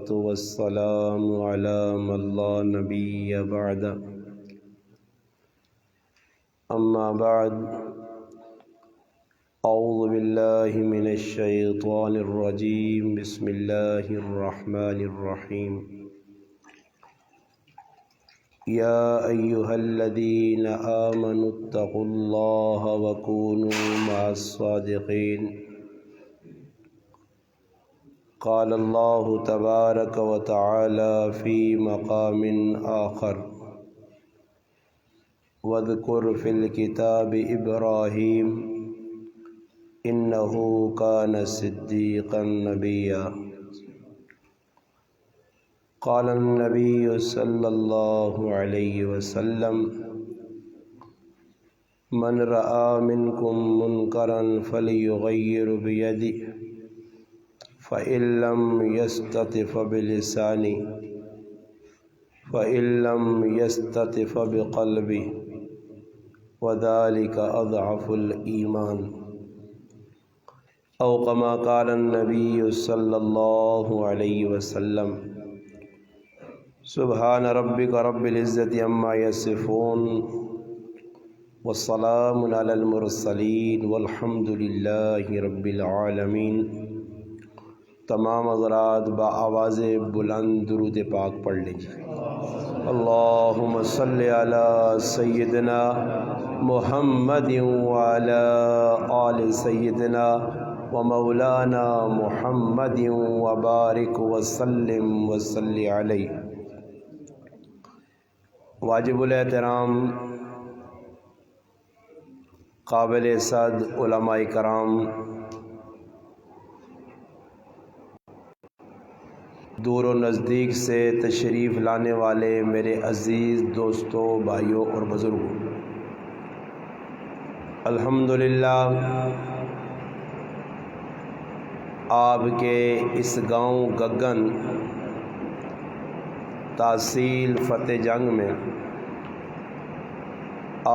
والصلاة والسلام على من لا نبي بعد أما بعد أعوذ بالله من الشيطان الرجيم بسم الله الرحمن الرحيم يا أيها الذين آمنوا اتقوا الله وكونوا مع الصادقين قال الله تبارك وتعالى في مقام آخر واذكر في الكتاب إبراهيم إنه كان صديقا نبيا قال النبي صلى الله عليه وسلم من رأى منكم منكرا فليغير بيده فإن لم يستطع فبلسانه فإن لم يستطع فبقلبه وذلك أضعف الإيمان أو كما قال النبي صلى الله عليه وسلم سبحان ربك رب العزة عما يصفون والسلام على المرسلين والحمد لله رب العالمين۔ تمام حضرات بآواز بلند درود پاک پڑھ لیجیے۔ اللہم صلی علی سیدنا محمد وعلی آل سیدنا ومولانا محمد وبارک وسلم وصلی علیہ۔ واجب الاحترام قابل صد علماء کرام، دور و نزدیک سے تشریف لانے والے میرے عزیز دوستوں، بھائیوں اور بزرگوں، الحمدللہ آپ کے اس گاؤں گگن تحصیل فتح جنگ میں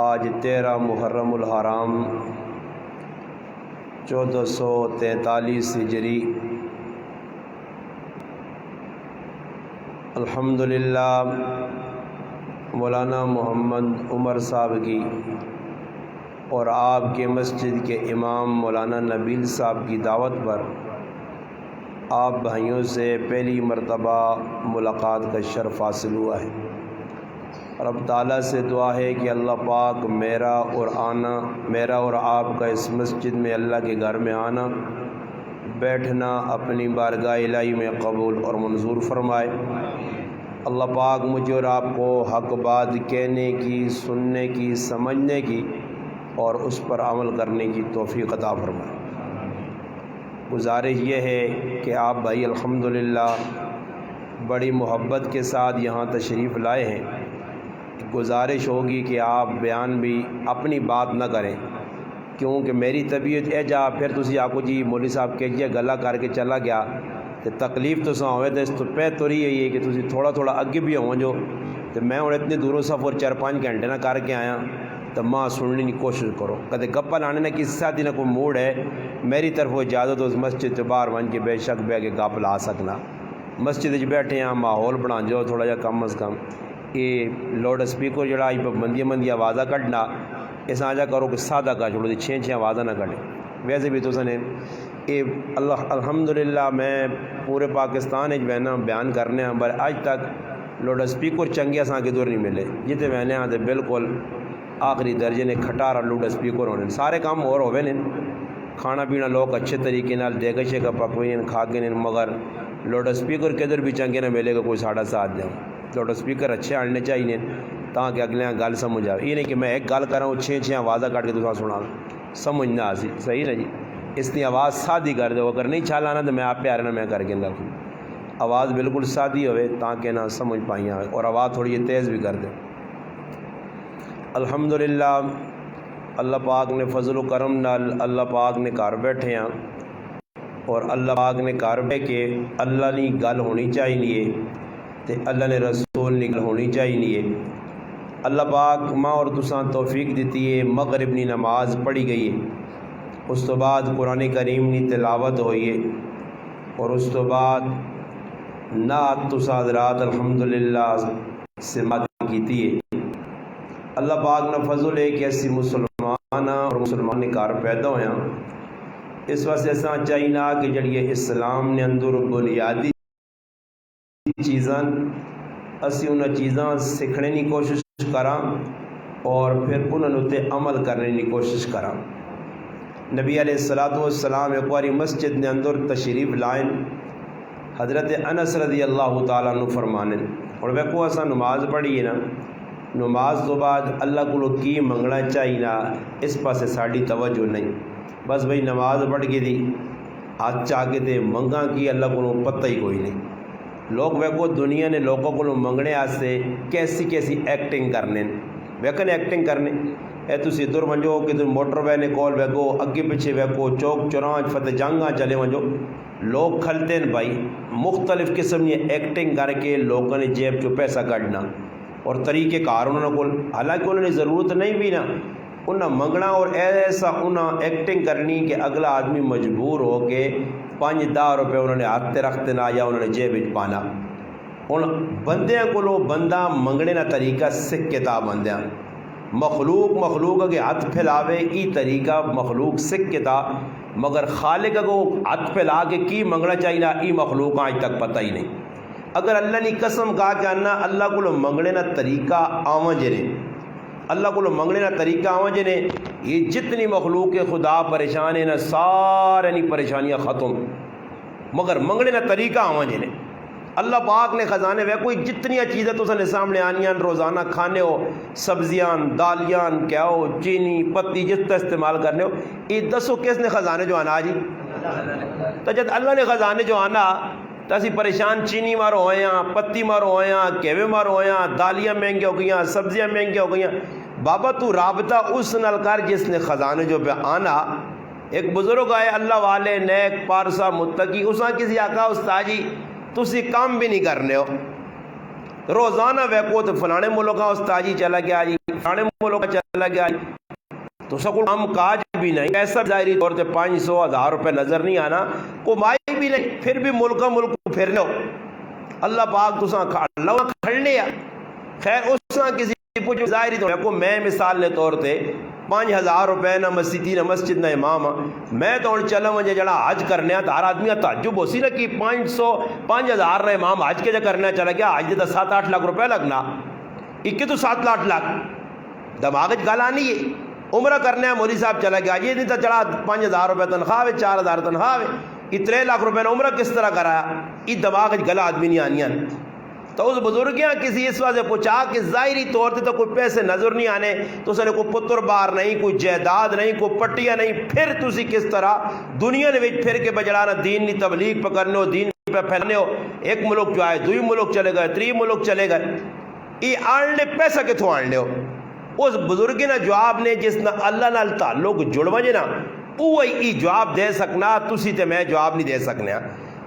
آج 13 محرم الحرام 1443 ہجری الحمدللہ مولانا محمد عمر صاحب کی اور آپ کے مسجد کے امام مولانا نبیل صاحب کی دعوت پر آپ بھائیوں سے پہلی مرتبہ ملاقات کا شرف حاصل ہوا ہے۔ رب تعالیٰ سے دعا ہے کہ اللہ پاک میرا اور آپ کا اس مسجد میں اللہ کے گھر میں آنا بیٹھنا اپنی بارگاہ الہی میں قبول اور منظور فرمائے۔ اللہ پاک مجھے اور آپ کو حق بات کہنے کی، سننے کی، سمجھنے کی اور اس پر عمل کرنے کی توفیق عطا فرمائے۔ گزارش یہ ہے کہ آپ بھائی الحمدللہ بڑی محبت کے ساتھ یہاں تشریف لائے ہیں۔ گزارش ہوگی کہ آپ بیان بھی اپنی بات نہ کریں، کیونکہ میری طبیعت جا پھر تسی آکو جی مولوی صاحب کہجیے گلا کر کے چلا گیا تو تکلیف تو سا ہوئے تو اس تو پہ تو رہی ہے یہ کہ تسی تھوڑا تھوڑا اگے بھی ہوں جو تو میں ہوں اتنے دوروں سفر 4-5 گھنٹے نہ کر کے آیا تو ماں سننے کی کوشش کرو، کدے گپا لانے نہ کسی ساتھ نہ کوئی موڈ ہے میری طرف وہ اجازت اس مسجد سے باہر ون کے بے شک بہ کے گپ لا سکنا۔ مسجد بیٹھے ہیں ماحول بنا جو تھوڑا جا کم از کم یہ لاؤڈ سپیکر جڑا بندی آوازاں کڈنا اس آجا کرو کہ سادہ کا چھوڑو دی 6 آوازاں نہ کڈے۔ ویسے بھی تو سنے یہ الحمدللہ میں پورے پاکستان بہنا بیان کرنے ہیں پر اج تک لاؤڈ سپیکر چنگے اساں کے دور نہیں ملے جتے بہنے ہیں تو بالکل آخری درجے نے کھٹارا لاؤڈ سپیکر ہونے سارے کام اور ہوئے نے، کھانا پینا لوگ اچھے طریقے نال دیگے شے کا پکوین کھا کے نے، مگر لاؤڈ سپیکر کے ادھر بھی چنگے نہ ملے گا کوئی ساڑھا ساتھ دیں۔ لاؤڈ سپیکر اچھے آنے چاہیے تاکہ اگلے گل سمجھ آئے، یہ نہیں کہ میں ایک گل کر رہا ہوں 6 آوازاں کٹ کے تو سنا سمجھ نہ آسی، صحیح نا جی۔ اس نے آواز سادی کر دو، اگر نہیں چھال آنا تو میں آپ پہ آ رہا میں کر کے رکھوں، آواز بالکل سادی ہوئے تاکہ نہ سمجھ پائیں اور آواز تھوڑی تیز بھی کر دے۔ الحمدللہ اللہ پاک نے فضل و کرم نال اللہ پاک نے گھر بیٹھے ہیں اور اللہ پاک نے گھر بیٹھ کے اللہ نے گل ہونی چاہیے تے اللہ نے رسول نے گل ہونی چاہیے۔ اللہ پاک ماں اور تساں توفیق دیتی ہے، مغرب کی نماز پڑھی گئی ہے، اس تو بعد قرآن کریم کی تلاوت ہوئی ہے اور اس تو بعد نعت تسا حضرات الحمدللہ سماعت کیتی ہے۔ اللہ پاک نے فضل ہے کہ ایسی مسلمان اور مسلمان نے کار پیدا ہویا، اس واسطے ایسا چاہینا کہ جڑی اسلام نے اندر بنیادی چیزاں اسی انہاں چیزاں سکھنے کی کوشش کراں اور پھر انہوں تے عمل کرنے کی کوشش کراں۔ نبی علیہ الصلوۃ والسلام ایک باری مسجد نے اندر تشریف لائن، حضرت انس رضی اللہ تعالیٰ عنہ فرمانے اور ویکو اساں نماز پڑھی ہے نا، نماز تو بعد اللہ کو کی منگنا چاہیے نا، اس پاسے ساڑی توجہ نہیں، بس بھئی نماز پڑھ کے دی ہاتھ چاہ کے دے منگا کی اللہ کو پتہ ہی کوئی نہیں۔ لوگ ویکو دنیا نے لوگوں کو منگنے آستے کیسی کیسی ایکٹنگ کرنے ویکن ایکٹنگ کرنے اے تسی ادھر ونجو کہ تم موٹر وے نے کول ویکو اگے پیچھے ویکو چوک چورانچ فتح جنگاں چلے ونجو لوگ کھلتے ہیں بھائی مختلف قسم یہ ایکٹنگ کر کے لوگوں نے جیب چو پیسہ کٹنا اور طریقے کار انہوں نے کول، حالانکہ انہوں نے ضرورت نہیں بھی نا، انہاں منگنا اور ایسا انہاں ایکٹنگ کرنی کہ اگلا آدمی مجبور ہو کے 5-10 روپے انہوں نے ہاتھ رکھتے نا یا انہوں نے جیب پانا۔ ان بندیاں کو بندہ منگنے نا طریقہ سکھ کتاب بندیاں مخلوق اگے ہاتھ پھیلاوے ای طریقہ مخلوق سکھ کتاب، مگر خالق کو ہاتھ پھیلا کے کی منگنا چاہیے نا ای مخلوق آج تک پتہ ہی نہیں۔ اگر اللہ نے قسم کہا کہ انا اللہ کو منگنے نا طریقہ آواں جنے، اللہ کو منگنے نا طریقہ آواں جنے، یہ جتنی مخلوق خدا پریشان ہے نا سارے نہیں پریشانیاں ختم، مگر منگنے نا طریقہ آواں جنے۔ اللہ پاک نے خزانے وے کوئی جتنی چیزیں تو سنے سامنے آنیاں روزانہ کھانے ہو، سبزیاں دالیاں کیا ہو چینی پتی جس طرح استعمال کرنے ہو، یہ دسو کس نے خزانے جو آنا جی؟ تو جب اللہ نے خزانے جو آنا تو اسی پریشان چینی مارو ہوئے ہیں، پتی مارو ہوئے ہیں، کیوے مارو ہوئے ہیں، دالیاں مہنگی ہو گئی ہیں، سبزیاں مہنگی ہو گئی ہیں۔ بابا تو رابطہ اس نال کر جس نے خزانے جو پہ آنا۔ ایک بزرگ آئے اللہ والے نیک پارسا متقی، اساں کسی آقا استاد جی تسی کام بھی نہیں کرنے ہو، روزانہ ویکو تو فلانے ملک کا استاد جی چلا گیا جی، فلانے ملک کا چلا گیا جی، تو سب کو کام کاج بھی نہیں، کیسا ظاہری طور سے 500-1000 روپے نظر نہیں آنا، کمائی بھی نہیں، پھر بھی ملک پھرنے ہو۔ اللہ پاک تساں اللہ کھڑنے ہے، خیر اساں کسی کچھ ظاہری طور کو میں مثال نے طور تے 5000 روپے نہ مسجد نہ امام میں تو ہوں چلا مجھے جڑا حج کرنے تو ہر آدمی تعجب ہو سی نا کہ 5000 نہ امام حج کے جا کرنے چلا گیا، حج تو 7-8 لاکھ روپے لگنا، 21 تو 7 لاکھ دماغ گل آنی ہے۔ عمرہ کرنے مولوی صاحب چلا گیا یہ نہیں تو چڑھا 5000 روپے تنخواہ 4000 تنخواہ یہ 3 لاکھ روپے نے عمرہ کس طرح کرایا، یہ دماغ گل آدمی نہیں آنی ہے۔ تو اس بزرگیاں کسی اس واسطے پوچھا کہ ظاہری طور پہ تو کوئی پیسے نظر نہیں آنے، تو سنے کوئی پتر بار نہیں، کوئی جائیداد نہیں، کوئی پٹیاں نہیں، پھر تسی کس طرح دنیا نے پھر کے بجڑانا دین کی تبلیغ پکڑنے ہو، دین پہ پھیلانے ہو، ایک ملک جو آئے 2 ملک چلے گئے 3 ملک چلے گئے، یہ آننے پیسہ کتوں آننے ہو؟ اس بزرگی نے جواب نے جس نہ اللہ نال تعلق جڑ وجے نا وہی جواب دے سکنا، تسی تے میں جواب نہیں دے سکنے۔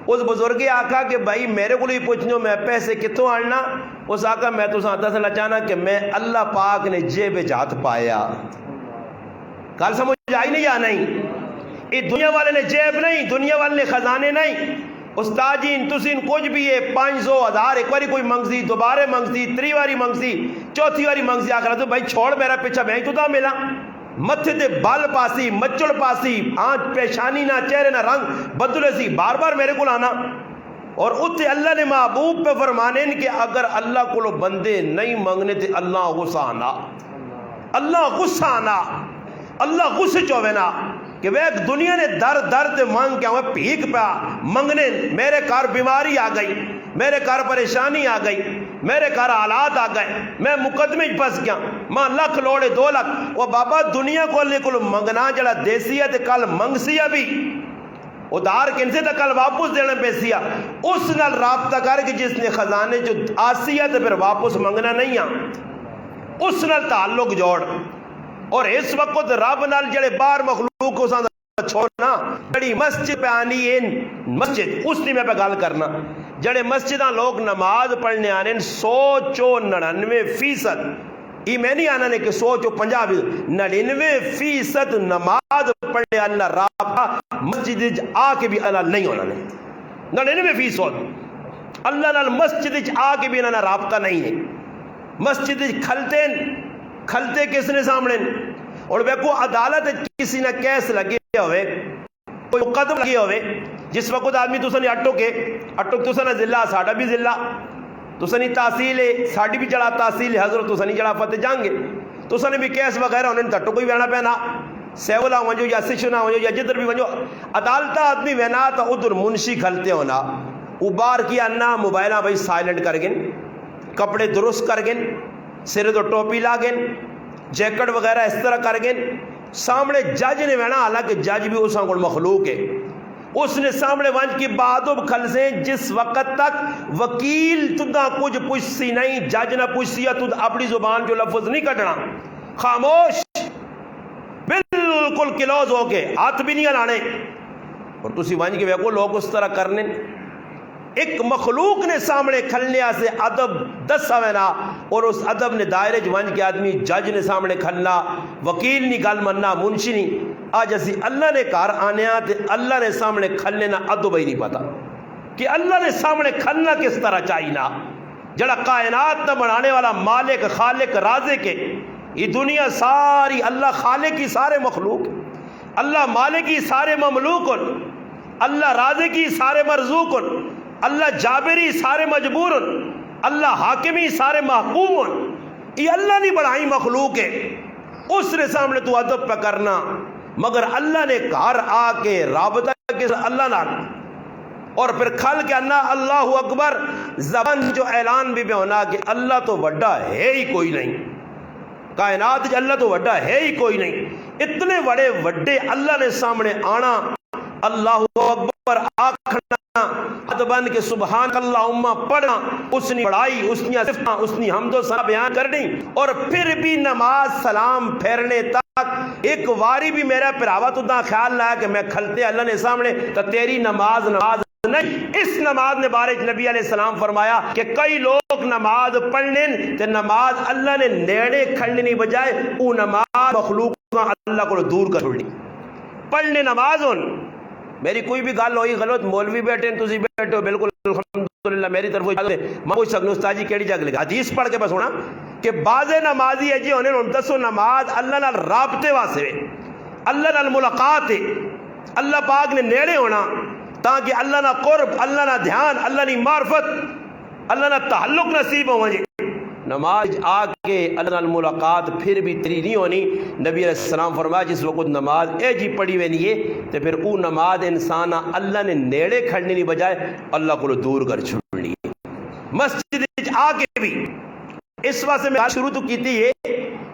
اس بزرگی آقا کہ بھائی میرے کو ہی پوچھنے ہو میں پیسے کتوں آنا، اس آقا میں تو ساتھ دسنا چاہنا کہ میں اللہ پاک نے جیب ہاتھ پایا، کل سمجھ آئی نہیں یا نہیں؟ یہ دنیا والے نے جیب نہیں، دنیا والے نے خزانے نہیں۔ استاد جی تسین کچھ بھی ہے 500-1000 ایک باری کوئی منگسی، دوبارہ منگسی، 3 باری منگسی، 4تھی باری منگسی، آخر تو بھائی چھوڑ میرا پیچھا میں تو دا ملا، متھے تے بال پاسی مچڑ پاسی آنچ پیشانی نہ چہرے نہ رنگ بدلے سی بار بار میرے کو آنا۔ اور اتنے اللہ نے محبوب پہ فرمانے کہ اگر اللہ کو بندے نہیں منگنے تے اللہ غصہ آنا، اللہ غصہ آنا، اللہ غصہ چوینا کہ وہ ایک دنیا نے در تے مانگ کے ہمیں پیک پہ منگنے، میرے کار بیماری آ گئی، میرے کار پریشانی آ گئی، میرے کار حالات آ گئے، میں مقدمے پھنس گیا، ماں لکھ لوڑے 2 لاکھ، وہ بابا دنیا کو لے کو منگنا جڑا دیسی ہے تے کل منگسی ہے بھی ادھار کن سے کل واپس دینا پیسی ہے، اس نال رابطہ کر کے جس نے خزانے جو آسی ہے تو پھر واپس منگنا نہیں ہے، اس نال تعلق جوڑ۔ اور اس وقت رب نال جڑے باہر مخلوق کو چھوڑنا، جڑی مسجد پہ آنی ہے مسجد اس نے میں پہ گل کرنا، جڑے مسجداں لوگ نماز پڑھنے آنے 199%، یہ میں نہیں آنا نے کہ 150 99% نماز پڑھنے آنا رابطہ مسجد آ کے بھی اللہ نہیں ہونا نے 99%۔ اللہ نال مسجد آ کے بھی انہاں رابطہ نہیں ہے. مسجد کھلتے کس نے سامنے اور ویکو عدالت کسی نہ کیس لگے ہوئے کوئی مقدمہ لگے ہوئے جس وقت آدمی تو سنی اٹو سنا ضلع ساڈا بھی ضلع تو سنی تحصیل ہے ساڈی بھی جڑا تحصیل ہے حضرت تو سنی جڑا فتح جانگے تو سنی بھی کیس وغیرہ انہیں تٹو کوئی وینا پینا سیولا ونجو یا سشنا ونجو یا جدر بھی ونجو عدالتہ آدمی وینا تو ادھر منشی کھلتے ہونا ابار کیا نا موبائلہ بھائی سائلنٹ کر گن کپڑے درست کر گن سرے تو ٹوپی لا گن جیکٹ وغیرہ اس طرح کر گن سامنے جج نے وینا حالانکہ جج بھی اس کو مخلوق ہے اس نے سامنے ونج کی بادب کھل سے جس وقت تک وکیل تدہ کچھ پوچھسی نہیں جج نہ پوچھسی یا تدہ اپنی زبان جو لفظ نہیں کٹنا خاموش بالکل کلوز ہو کے ہاتھ بھی نہیں لانے اور تسی ونج کے ویکو لوگ اس طرح کرنے ایک مخلوق نے سامنے کھلنے سے ادب دس ہونا اور اس ادب نے دائرے ونج کے آدمی جج نے سامنے کھلنا وکیل نہیں گل مننا منشی نہیں آج اسی اللہ نے کار آنے آتے اللہ نے سامنے کھلنے نہ ادب ہی نہیں پتا کہ اللہ نے سامنے کھلنا کس طرح چاہینا جڑا کائنات نہ بنانے والا مالک خالق رازق کے یہ دنیا ساری اللہ خالق کی سارے مخلوق اللہ مالک کی سارے مملوک اللہ رازق کی سارے مرزوق اللہ جابری سارے مجبور اللہ حاکمی سارے محکوم یہ اللہ نہیں بڑھائی مخلوق ہے اس نے سامنے تو ادب پہ کرنا مگر اللہ نے گھر آ کے رابطہ کے اللہ نال اور پھر کھل کے اللہ اکبر زبان جو اعلان بھی ہونا کہ اللہ تو وڈا ہے ہی کوئی نہیں کائنات اللہ تو وڈا ہے ہی کوئی نہیں اتنے بڑے وڈے اللہ نے سامنے آنا اللہ اکبر آکھنا ادبن کے سبحان اللہم پڑھنا اس نے پڑھائی اس نے صفتہ اس نے حمد و ثنا بیان کرنی اور پھر بھی نماز سلام پھیرنے تک ایک واری بھی میرا پراوا تو دا خیال لایا کہ میں کھلتے اللہ نے سامنے تو تیری نماز نہیں اس نماز نے بارے نبی علیہ السلام فرمایا کہ کئی لوگ نماز پڑھنے تے نماز اللہ نے نیڑے کھڑنے نہیں بجائے وہ نماز مخلوق اللہ کو دور کر چھوڑنی پڑھنے نماز میری کوئی بھی گل ہوئی غلط مولوی بیٹھے تسی بیٹھے ہو بالکل الحمدللہ میری طرف میں پوچھ سکوں استاد جی کیڑی جگہ لگا حدیث پڑھ کے بس ہونا کہ بعض نمازی ہے جی انہیں دسو نماز اللہ نال رابطے واسطے اللہ نال ملاقات ہے اللہ پاک نے نیڑے ہونا تاکہ اللہ نہ قرب اللہ نہ دھیان اللہ نہ معرفت اللہ نہ تعلق نصیب ہو جی نماز آ کے اللہ نال ملاقات پھر بھی تری نہیں ہونی نبی علیہ السلام فرمایا جس وقت نماز اے جی پڑھی ہوئی نہیں ہے تو پھر وہ نماز انسان اللہ نے نیڑے کھڑنے نہیں بجائے اللہ کو دور کر چھوڑنی ہے مسجد آ کے بھی اس واسطے میں شروع تو کی تھی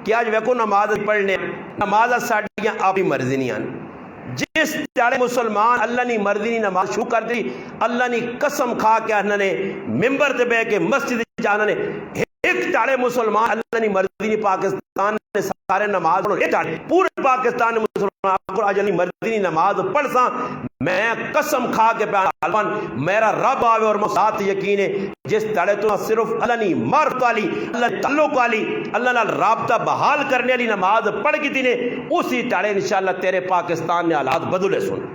کہ آج ویکو نماز پڑھنے نماز ساڑیاں آپ کی مرضی نہیں آنی جس جاڑے مسلمان اللہ نے مرضی نہیں نماز شروع کر دی اللہ نے قسم کھا کے انہوں نے ممبر تے بے کے مسجد جانا نے ایک جاڑے مسلمان اللہ نے مرضی نہیں پاکستان نے سارے نماز پورے پاکستان نے مسلمان آج نہیں مرضی نہیں نماز پڑھ سا میں قسم کھا کے پیان میرا رب آوے اور مسات یقین ہے جس جاڑے تو صرف اللہ نے معرفت والی اللہ تعلق والی اللہ نال رابطہ بحال کرنے والی نماز پڑھ کی تھی نے اسی جاڑے انشاءاللہ تیرے پاکستان نے حالات بدلے سن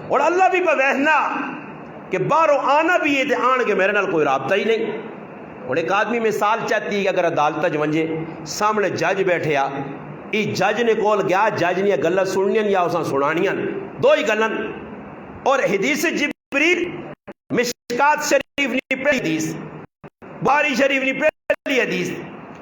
اور اللہ بھی بوہنا کہ باہروں آنا بھی یہ تھے آن کے میرے نال کوئی رابطہ ہی نہیں اور ایک آدمی مثال چاہتی ہے کہ اگر عدالت جونجے سامنے جج بیٹھے آ ای جج نے کول گیا جج نے گلہ سننیاں یا اساں سنانیاں دو ہی گلن اور حدیث جبریل مشکات شریف نے پہلی حدیث بخاری شریف نے پہلی حدیث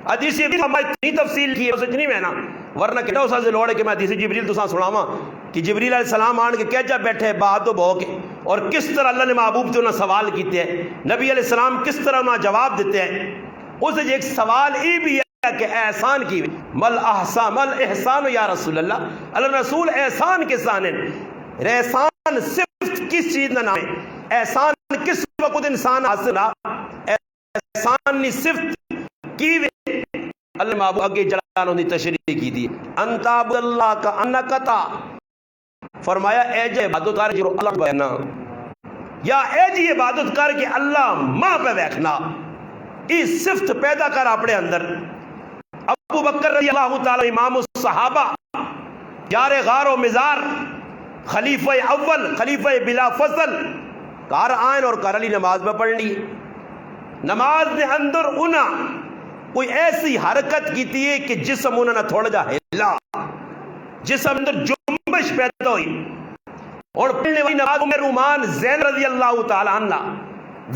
حدیث ہماری اتنی تفصیل کی ہے اسے نہیں میں نا ورنہ کہتا اساں سے لوڑے کہ میں حدیث جبریل تو ساں سناواں کہ جبریل علیہ السلام آن کے کہہ جا بیٹھے بات تو بہو کے اور کس طرح اللہ نے محبوب سے انہیں سوال کیتے ہیں نبی علیہ السلام کس طرح انہیں جواب دیتے ہیں اسے ایک سوال ای بھی ہے کہ احسان کی مل احسان یا رسول اللہ اللہ رسول احسان کس آنے احسان صرف کس چیز نہ نام ہے احسان کس وقت انسان حاصل احسان نے صرف کی اللہ محبوب اگے جلالوں نے تشریح کی دی انتا عبد اللہ کا انکتا فرمایا اے جے عبادت کر جو اللہ بینا یا اے جی عبادت کر کے اللہ ماں پہ بیٹھنا اس صفت پیدا کر اپنے اندر ابو بکر رضی اللہ تعالی امام الصحابہ یار غار و مزار خلیفہ اول خلیفہ بلا فصل گھر آئیں اور گھر علی نماز میں پڑھ لی. نماز دے اندر انہاں کوئی ایسی حرکت کی ہے کہ جسم انہوں نے تھوڑا جا ہلا, جسم اندر جنبش پیدا ہوئی. اور پڑھنے والی نماز میں رومان زین رضی اللہ تعالیٰ عنہ,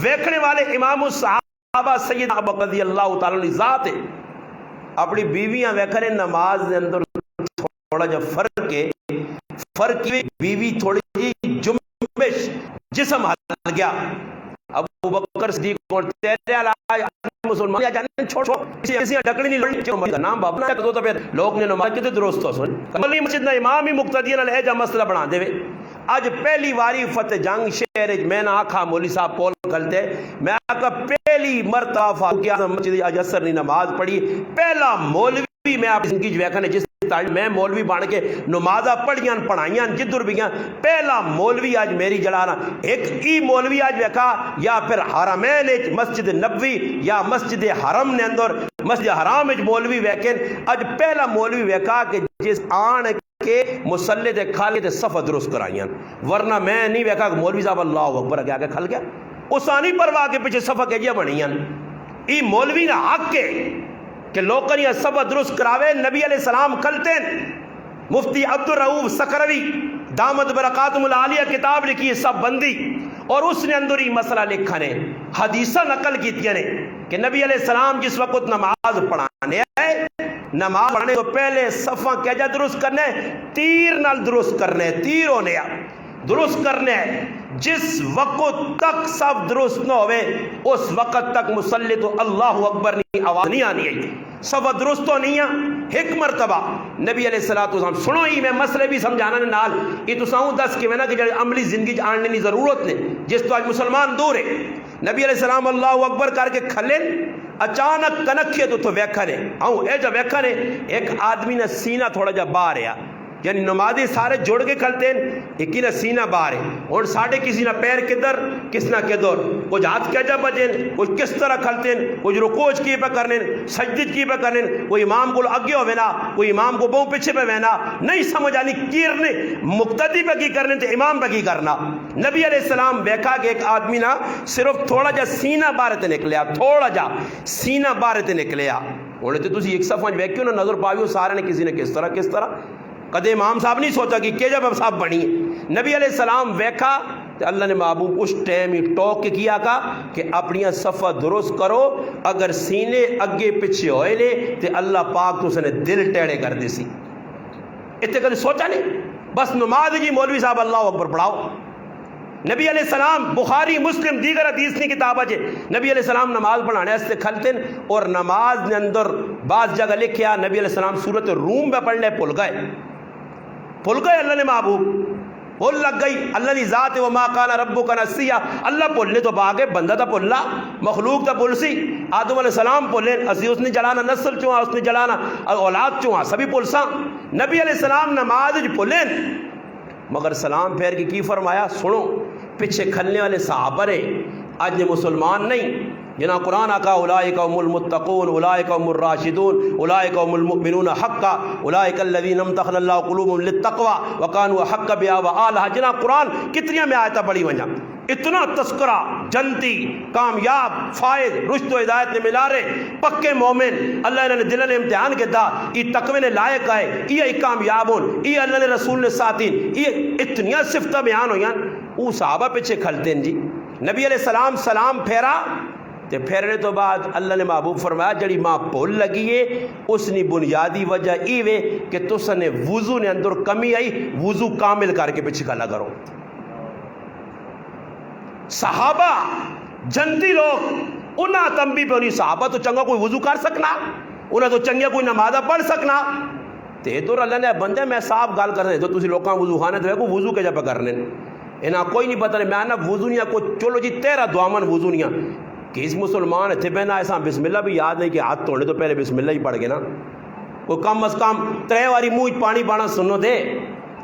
ویکھنے والے امام الصحابہ سید ابو بکر رضی اللہ تعالیٰ عنہ ذات ہے. اپنی بیویاں ویکھنے نماز دے اندر تھوڑا جا فرق کی بیوی تھوڑی جی جنبش, جسم ہل گیا. ابو بکر صدیق کو تیرے علاج مسلمان یا جانے چھوڑو کسی ڈکڑی نہیں لڑنی چاہیے کا نام بابنا تو پھر لوگ نے نماز کتے درست ہو سن کملی مسجد نہ امام ہی مقتدیاں نال ایجا مسئلہ بنا دے. اج پہلی واری فتح جنگ شہر میں نہ آکھا مولوی صاحب کول کھلتے, میں آکھا پہلی مرتبہ فاروق اعظم مسجد اج اثر نہیں نماز پڑھی, پہلا مولوی میں آپ زندگی ویکھنے جس میں مولوی بن کے نمازاں پڑھیاں پڑھائیاں جدر بھی گیا, پہلا مولوی آج میری جلانا ایک ای مولوی آج ویکھا یا پھر حرمین مسجد نبوی یا مسجد حرم نے اندر مسجد حرام مولوی ویکھن, اج پہلا مولوی ویکھا کہ جس آن کے مسلح دے کھالے تے صفہ درست کرائیاں, ورنہ میں نہیں ویکھا کہ مولوی صاحب اللہ اکبر کے آگے کھل گیا اسانی پرواہ کے پیچھے صفہ کے جیا بنیاں. ای مولوی نہ حق کے کہ لوکن یہ صفہ درست کراوے. نبی علیہ السلام کھلتے مفتی عبد الرؤوف سکروی دامت برکاتہم العالیہ کتاب لکھی ہے سب بندی, اور اس نے اندر ہی مسئلہ لکھا نے حدیثہ نقل کیتیا نے کہ نبی علیہ السلام جس وقت نماز پڑھانے آئے, نماز پڑھنے تو پہلے صفہ کیا جا درست کرنے, تیر نال درست کرنے, تیر ہونے درست کرنے. جس وقت تک صف درست نہ ہوئے اس وقت تک مسلح تو اللہ اکبر نہیں آواز نہیں آنی ہے, صف درست تو نہیں ہے. ایک مرتبہ نبی علیہ السلام سنو ہی میں مسئلے بھی سمجھانا نے نال یہ تو ساؤں دس کے میں نا کہ جڑے عملی زندگی آننے کی ضرورت نے جس تو آج مسلمان دور ہے. نبی علیہ السلام اللہ اکبر کر کے کھلیں, اچانک کنکھے تو ویکھنے آؤں اے جا ویکھنے ایک آدمی نے سینہ تھوڑا جا باہر ہے, یعنی نمازی سارے جوڑ کے کھلتے ہیں, ایک نہ سینہ باہر ہے اور ساڑھے کسی نہ پیر کدھر کس نہ کدھر, کچھ ہاتھ کیا جا بجیں, کچھ کس طرح کھلتے ہیں, کچھ رکوع کی پہ کرنے, سجدت کی پہ کرنے, کوئی امام کو اگے ہو وینا, کوئی امام کو بہت پیچھے پہ وینا, نہیں سمجھ آنی کیرنے مقتدی پہ کی کرنے تو امام پہ کی کرنا. نبی علیہ السلام بیکھا کہ ایک آدمی نہ صرف تھوڑا جا سینہ باہر تے نکلیا, تھوڑا جا سینہ باہر تے نکلیا. بولے تو تسی ایک صفحہ ویکھیو نہ نظر پاویو سارے نے کسی نے کس طرح کدے امام صاحب نہیں سوچا کہ جب صاحب بنی. نبی علیہ السلام ویکھا تو اللہ نے محبوب اس ٹائم ہی ٹوک کے کیا کہ اپنی صفہ درست کرو, اگر سینے اگے پیچھے ہوئے لے تو اللہ پاک تو اس نے دل ٹیڑے کر دی سی. اتنے کدے سوچا نہیں, بس نماز جی مولوی صاحب اللہ اکبر پڑھاؤ. نبی علیہ السلام بخاری مسلم دیگر حدیث کی کتاب ہے, نبی علیہ السلام نماز پڑھانے اس سے کھلتے اور نماز نے اندر بعض جگہ لکھیا نبی علیہ السلام سورۃ روم پہ پڑھنے بھول گئے اللہ نے محبوب بھول لگ گئی. اللہ کی ذات وما کان ربک نسیا, اللہ بھولنے تو باغے بندہ تا بھولا, مخلوق تا بھول سی. آدم علیہ السلام بھولے اسی اس نے جلانا نسل چواں, اس نے جلانا اولاد چواں, سبھی بھولساں. نبی علیہ السلام نماز بھولیں مگر سلام پھیر کی فرمایا سنو پیچھے کھلنے والے صحابہ نے آج مسلمان نہیں, جنا قرآن آقا اولئک هم المتقون اولئک هم الراشدون اولئک هم المؤمنون حقا اولئک الذین امتحن اللہ قلوبهم للتقوى وکانوا حقا بها وآلها. جنا قرآن کتنی میں آیتیں پڑھی وجہ اتنا تذکرہ جنتی کامیاب فائد رشد و ہدایت نے ملا رہے پکے مومن اللہ نے دل نے امتحان کے دا یہ تقوی نے لائق آئے, یہ کامیاب ہون, یہ اللہ نے رسول نے ساتین, یہ اتنی صفتہ بیان ہوئی وہ صحابہ پیچھے کھلتے ہیں. جی نبی علیہ السلام سلام پھیرا تے پھیرنے تو بعد اللہ نے محبوب فرمایا جڑی ماں بھول لگی ہے اس نے بنیادی وجہ یہ وے کہ تس نے وضو نے اندر کمی آئی, وضو کامل کر کے پیچھے کھلا کرو. صحابہ جنتی لوگ انہاں تنبی پہ انہیں صحابہ تو چنگا کوئی وضو کر سکنا, انہیں تو چنگا کوئی نمازہ پڑھ سکنا. تے تو اللہ نے بندے میں صاحب گال کرنے تو تسی لوکاں وضو خانے تو ہے کوئی وضو کے جا پہ کرنے انہاں کوئی نہیں پتہ نہیں میں آنا وضو نہیں کوئی چلو جی تیرا دعامن وضو نہیں کہ اس مسلمان اتنے بہنا ایسا بسم اللہ بھی یاد نہیں کہ ہاتھ توڑنے تو پہلے بسم اللہ ہی پڑھ گئے نا. کوئی کم از کم 3 واری منہ پانی پانا سنو دے,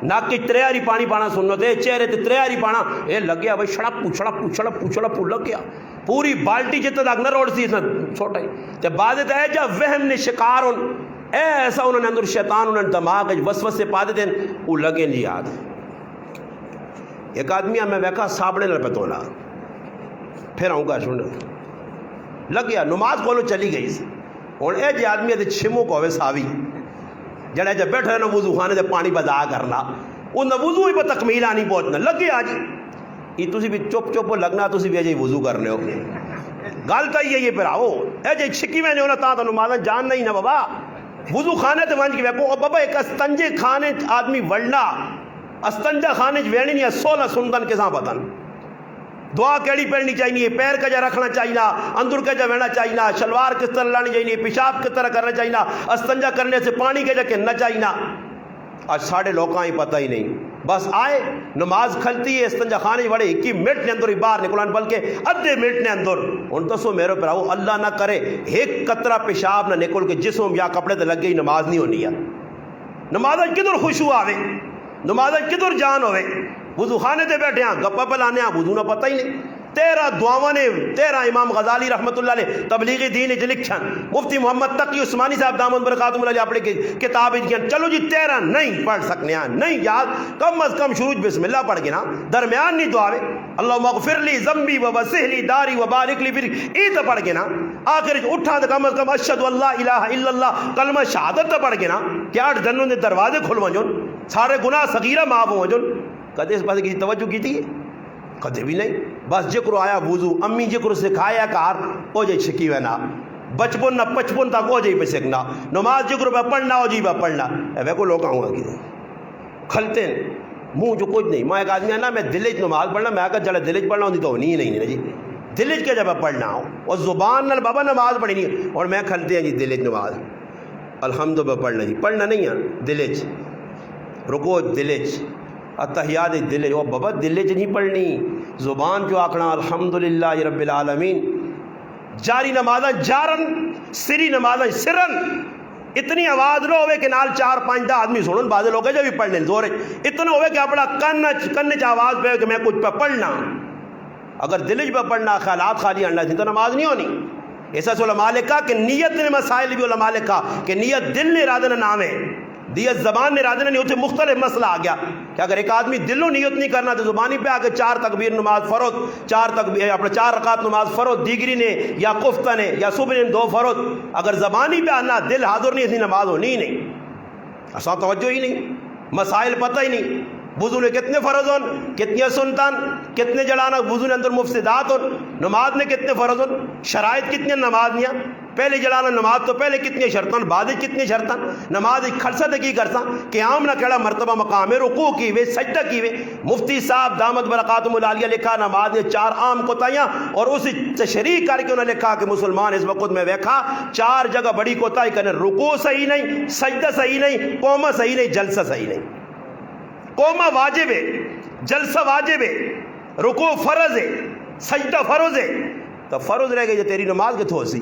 ناک کی 3 واری پانی پانا سنو دے, چہرے تے 3 واری پانا اے لگیا بھائی چھڑپ لگ گیا پوری بالٹی جتنا تک نہ روڑ سی اتنا چھوٹا ہی. تے بعد تے جا وہم نے شکار ہون ایسا انہوں نے اندر شیطان انہوں نے دماغ وسوسے پا دیتے ہیں وہ لگے نہیں یاد. ایک آدمی میں ویکھا سابڑے نہ پتونا پھر آؤں گا سن لگ گیا نماز کولو چلی گئی ہوں یہ جی آدمی دے چھمو کو ہوئے ساوی جڑا جب بیٹھا نا وضو خانے دے پانی بدا کرنا ان وضو ہی پہ تکمیل آنی پہنچنا لگے آج یہ تسی بھی چپ چپ لگنا تسی بھی اجے وضو کرنے ہو گل تو یہ پھر آؤ اے جی چھکی میں نے ہونا تا تو نماز جان نہیں نا بابا وضو خانے تے ونج کے ویکو بابا ایک استنجے کھانے آدمی وڑنا استنجا خانے ویڑی نہیں 16 سنتن کے ساں پتن دعا کیڑی پڑھنی چاہیے پیر کا جا رکھنا چاہیے اندر کا جا وینا چاہیے شلوار کس طرح لانی چاہیے پیشاب کس طرح کرنا چاہیے استنجا کرنے سے پانی کے جا کہنا چاہیے آج ساڑھے لوگاں ہی پتہ ہی نہیں بس آئے نماز کھلتی ہے استنجا خانے بڑے 21 منٹ نے اندر ہی باہر نکلان بلکہ ادھے منٹ نے اندر ان تو سو میرے پر آؤ اللہ نہ کرے ایک قطرہ پیشاب نہ نکل کے جسم یا کپڑے تے لگ گئی نماز نہیں ہونی ہے نماز کدھر خشوع آوے نماز کدھر جان ہوئے وضو خانے تے بیٹھے ہیں گپا پلانے ہیں وضو نہ پتہ ہی نہیں 13 دعاواں نے 13 امام غزالی رحمۃ اللہ علیہ تبلیغ دین وچ لکھن مفتی محمد تقی عثمانی صاحب دامت برکاتہم علیہ اپنے کتاب وچ چلو جی 13 نہیں پڑھ سکنے ہیں نہیں یاد کم از کم شروع بسم اللہ پڑھ کے نا درمیان نہیں دعا اللہم اغفر لی ذنبی ووسع لی داری وبارک لی فی ای تو پڑھ کے نا آخر اٹھا تو کم از کم اشہد ان لا الہ الا اللہ کلمہ شہادت تو پڑھ کے نا کہ 8 جنوں دے دروازے کھل ونجن سارے گناہ صغیرہ معاف ہو ونجن کدے اس پاس کسی توجہ کی تھی کدے بھی نہیں بس جکر آیا وضو امی جکر سکھایا کار ہو جائے چھکی وینا بچپن نہ 55 تک ہو جائے پہ سیکھنا نماز جکر پہ پڑھنا ہو جائے پہ پڑھنا اے کو لوگ آؤں گا کی کھلتے ہیں منہ جو کچھ نہیں میں ایک آدمی ہے نا میں دلچ نماز پڑھنا میں کہا چلے دلچ پڑھنا ہوتی تو ہونی ہی نہیں جی دلچ کے جب پڑھنا ہوں اور زبان نال بابا نماز پڑھی نہیں اور میں کھلتے ہیں جی دلچ نماز الحمد پہ پڑھنا جی پڑھنا نہیں ہے دلچ رکو دلچ اتحیات دلچ وہ بابا دلچ نہیں پڑھنی زبان جو آکھنا الحمدللہ رب العالمین جاری نمازاں جارن سری نمازاں سرن اتنی آواز نہ ہوئے کہ نال 4-5 آدمی سنن بعض لوگ جو بھی پڑھنے زور اتنا ہوئے کہ اپنا کن آواز پہ کہ میں کچھ پہ پڑھنا اگر دلچ پہ پڑھنا خیالات خالی انڈا تھی تو نماز نہیں ہونی ایسا سے علماء لکھا کہ نیت نے مسائل بھی علماء لکھا کہ نیت دل نے ارادہ نام ہے دیت زبان نے ارادہ نہیں ہوتے مختلف مسئلہ آ گیا کہ اگر ایک آدمی دلوں نیت نہیں کرنا تو زبانی پہ آ کے 4 تکبیر نماز فرض 4 تکبیر اپنا 4 رکعت نماز فرض دیگری نے یا کفتہ نے یا صبح نے 2 فرض اگر زبانی پہ آنا دل حاضر نہیں ایسی نماز ہونی ہی نہیں ایسا توجہ ہی نہیں مسائل پتہ ہی نہیں وضو نے کتنے فرض ہون کتنے سنتان کتنے جڑانا وضو نے اندر مفسدات ہون نماز نے کتنے فرض ہون شرائط کتنے نماز نیا پہلے جڑانا نماز تو پہلے کتنے شرطان بعد کتنے شرطان نماز کھلسا تے کی کرتا قیام نہ کڑا مرتبہ مقام رکوع کی وے سجدہ کی وے مفتی صاحب دامت برکاتہم العالیہ لکھا نماز نے 4 عام کوتاہیاں اور اسی تشریح کر کے انہوں نے لکھا کہ مسلمان اس وقت میں ویکھا 4 جگہ بڑی کوتاہی کرنے رکوع صحیح نہیں سجدہ صحیح نہیں قومہ صحیح نہیں جلسہ صحیح نہیں قومہ واجب ہے جلسہ واجب ہے رکوع فرض ہے سجدہ فرض ہے تو فرض رہ گئی جو تیری نماز کے تھو سی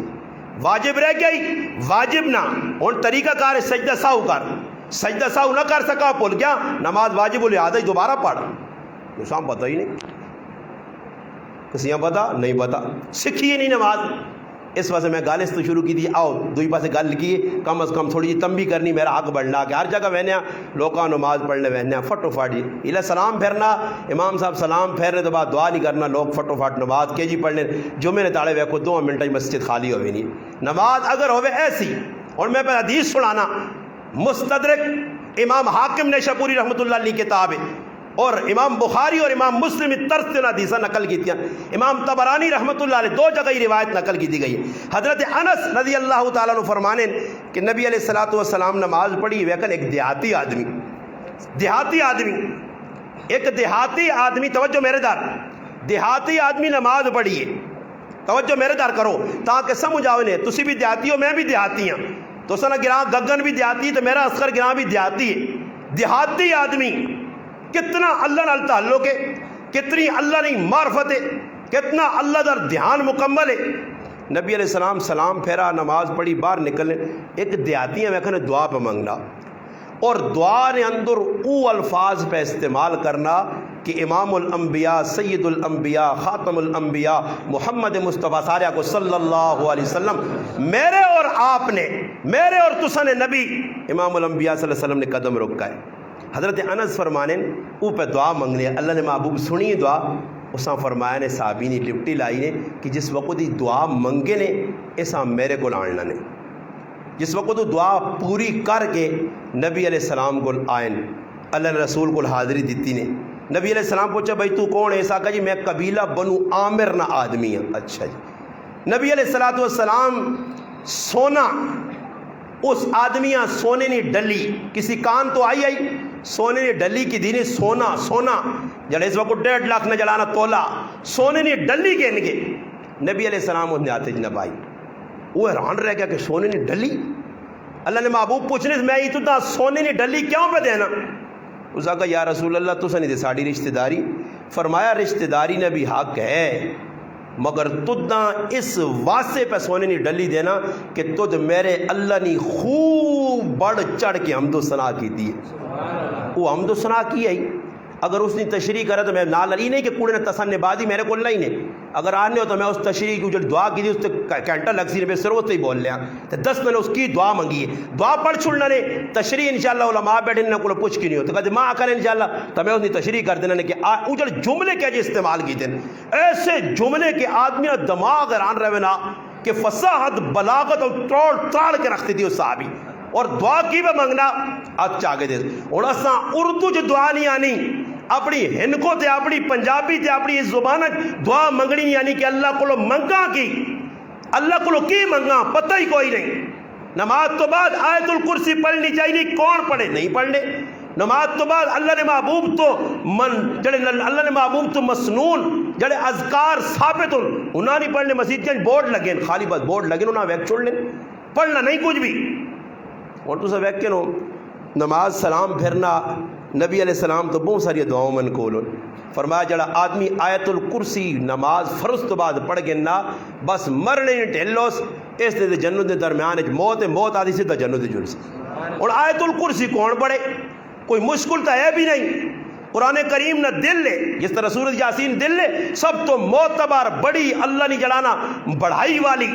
واجب رہ گئی واجب نہ ان طریقہ کار ہے سجدہ ساہو کر سجدہ ساہو نہ کر سکا بھول گیا نماز واجب لہٰذا ہی دوبارہ پڑھ کساں پتہ ہی نہیں کسیاں پتہ نہیں پتہ سکھی ہی نہیں نماز اس وجہ سے میں گالس تو شروع کی تھی آؤ دوئی پاسے گل کی کم از کم تھوڑی جی تنبیہ کرنی میرا حق بڑھنا کہ ہر جگہ وہنے لوکاں نماز پڑھنے وہنے فٹو فٹ جی الہ سلام پھیرنا امام صاحب سلام پھیرنے تو بعد دعا نہیں کرنا لوگ فٹو فٹ نماز کے جی پڑھنے جمعے نے تاڑے ویکھو 2 منٹ مسجد خالی ہوئے نہیں نماز اگر ہوئے ایسی اور میں پہ حدیث سنانا مستدرک امام حاکم نیشاپوری رحمۃ اللہ علیہ کتاب ہے اور امام بخاری اور امام مسلم طرز سے حدیثہ نقل کی تھی امام طبرانی رحمۃ اللہ علیہ 2 جگہ ہی روایت نقل کی دی گئی ہے حضرت انس رضی اللہ تعالیٰ عنہ فرمانے کہ نبی علیہ الصلوۃ والسلام نماز پڑھی ویکن ایک دیہاتی آدمی توجہ میرے دار دیہاتی آدمی نماز پڑھی ہے توجہ میرے دار کرو تاکہ سمجھ آؤ نے تسی بھی دیہاتی ہو میں بھی دیہاتی ہوں تو سنا گراں گگن بھی دیہاتی ہے تو میرا اصغر گراں بھی دیہاتی ہے دیہاتی آدمی کتنا اللہ نال تعلق ہے کتنی اللہ نہیں معرفت ہے کتنا اللہ در دھیان مکمل ہے نبی علیہ السلام سلام پھیرا نماز پڑھی باہر نکلنے ایک دیہاتی ہے میں دعا پہ منگنا اور دعا نے اندر او الفاظ پہ استعمال کرنا کہ امام الانبیاء سید الانبیاء خاتم الانبیاء محمد مصطفیٰ ساریہ کو صلی اللہ علیہ وسلم میرے اور آپ نے میرے اور تسن نبی امام الانبیاء صلی اللہ علیہ وسلم نے قدم رکھا ہے حضرت انس فرمانے او پہ دعا منگنے اللہ نے محبوب سنی دعا اساں فرمایا نے صحابی نے لپٹی لائی نے کہ جس وقت یہ دعا منگے نے اساں میرے کو آنا نے جس وقت وہ دعا پوری کر کے نبی علیہ السلام کو آئیں اللہ رسول کو حاضری دیتی نے نبی علیہ السلام پوچھا بھائی تو کون ہے؟ ایسا کہا جی میں قبیلہ بنو عامر نہ آدمی ہوں. اچھا جی. نبی علیہ السلام سونا اس آدمیاں سونے نے ڈلی کسی کان تو آئی سونے نے ڈلی کی دینے سونا جڑے اس وقت 1.5 لاکھ نہ جلانا تولا سونے نے ڈلی کے انگے نبی علیہ السلام انہیں آتے جنب آئی وہ حیران رہ گیا کہ سونے نے ڈلی. اللہ نے محبوب پوچھنے میں ہی تو سونے نے ڈلی کیوں پہ دینا؟ اس نے کہا یا رسول اللہ تو سنی دے ساڑی رشتہ داری. فرمایا رشتہ داری نے بھی حق ہے مگر تدہ اس واسطے پہ سونے نہیں ڈلی دینا کہ تجھ میرے اللہ نے خوب بڑھ چڑھ کے حمد و ثنا کی دی ہے. وہ حمد و ثنا کی ہے اگر اس نے تشریح کرا تو میں نال علی نہیں کہ کوڑے نے تسن بادی میرے کو نہیں نے اگر آنے ہو تو میں اس تشریح کی جو دعا کی تھی اس سے کینٹا لگ سی نے سروت سے ہی بول لیا تو 10 میں نے اس کی دعا منگی ہے. دعا پڑھ چھوڑنا نے تشریح انشاءاللہ علماء بیٹھے نہ کو پوچھ کی نہیں ہو تو کہتے ماں کریں انشاءاللہ تو میں اس نے تشریح کر دینا نے کہ اجڑ جملے کے جو استعمال کی تھے ایسے جملے کے آدمی دماغ حیران رہے نا کہ فصاحت بلاغت اور توڑ کے رکھتی تھی اس صحابی اور دعا کی بھی منگنا اچھا آگے دے اور اساں اردو جو دعا نہیں آنی اپنی ہندکو تے اپنی پنجابی تے اپنی اس زبان دعا منگنی یعنی کہ اللہ کو منگا کی اللہ کو کی منگا پتہ ہی کوئی نہیں. نماز تو بعد آیت الکرسی پڑھنی چاہیے کون پڑھے نہیں پڑھنے. نماز تو بعد اللہ نے محبوب تو اللہ نے محبوب تو مسنون جڑے اذکار ثابت انہاں نہیں پڑھنے. مسجد کے بورڈ لگے خالی بس بورڈ لگے انہاں ویک چھوڑ لیں پڑھنا نہیں کچھ بھی اور تو سب ویک کے نو نماز سلام پھرنا نبی علیہ السلام تو بہت ساری دعاؤں من کولن فرمایا جڑا آدمی آیت الکرسی نماز فرض تو بعد پڑھ کے نہ بس مرنے ٹھلوس اس دے جنت دے درمیان موت آدھی سیدھا جنت دے جڑ سے. اور آیت الکرسی کون پڑھے کوئی مشکل تو ہے بھی نہیں. قرآن کریم نہ دل لے جس طرح سورۃ یاسین دل لے سب تو معتبر بڑی اللہ نے جڑانا بڑھائی والی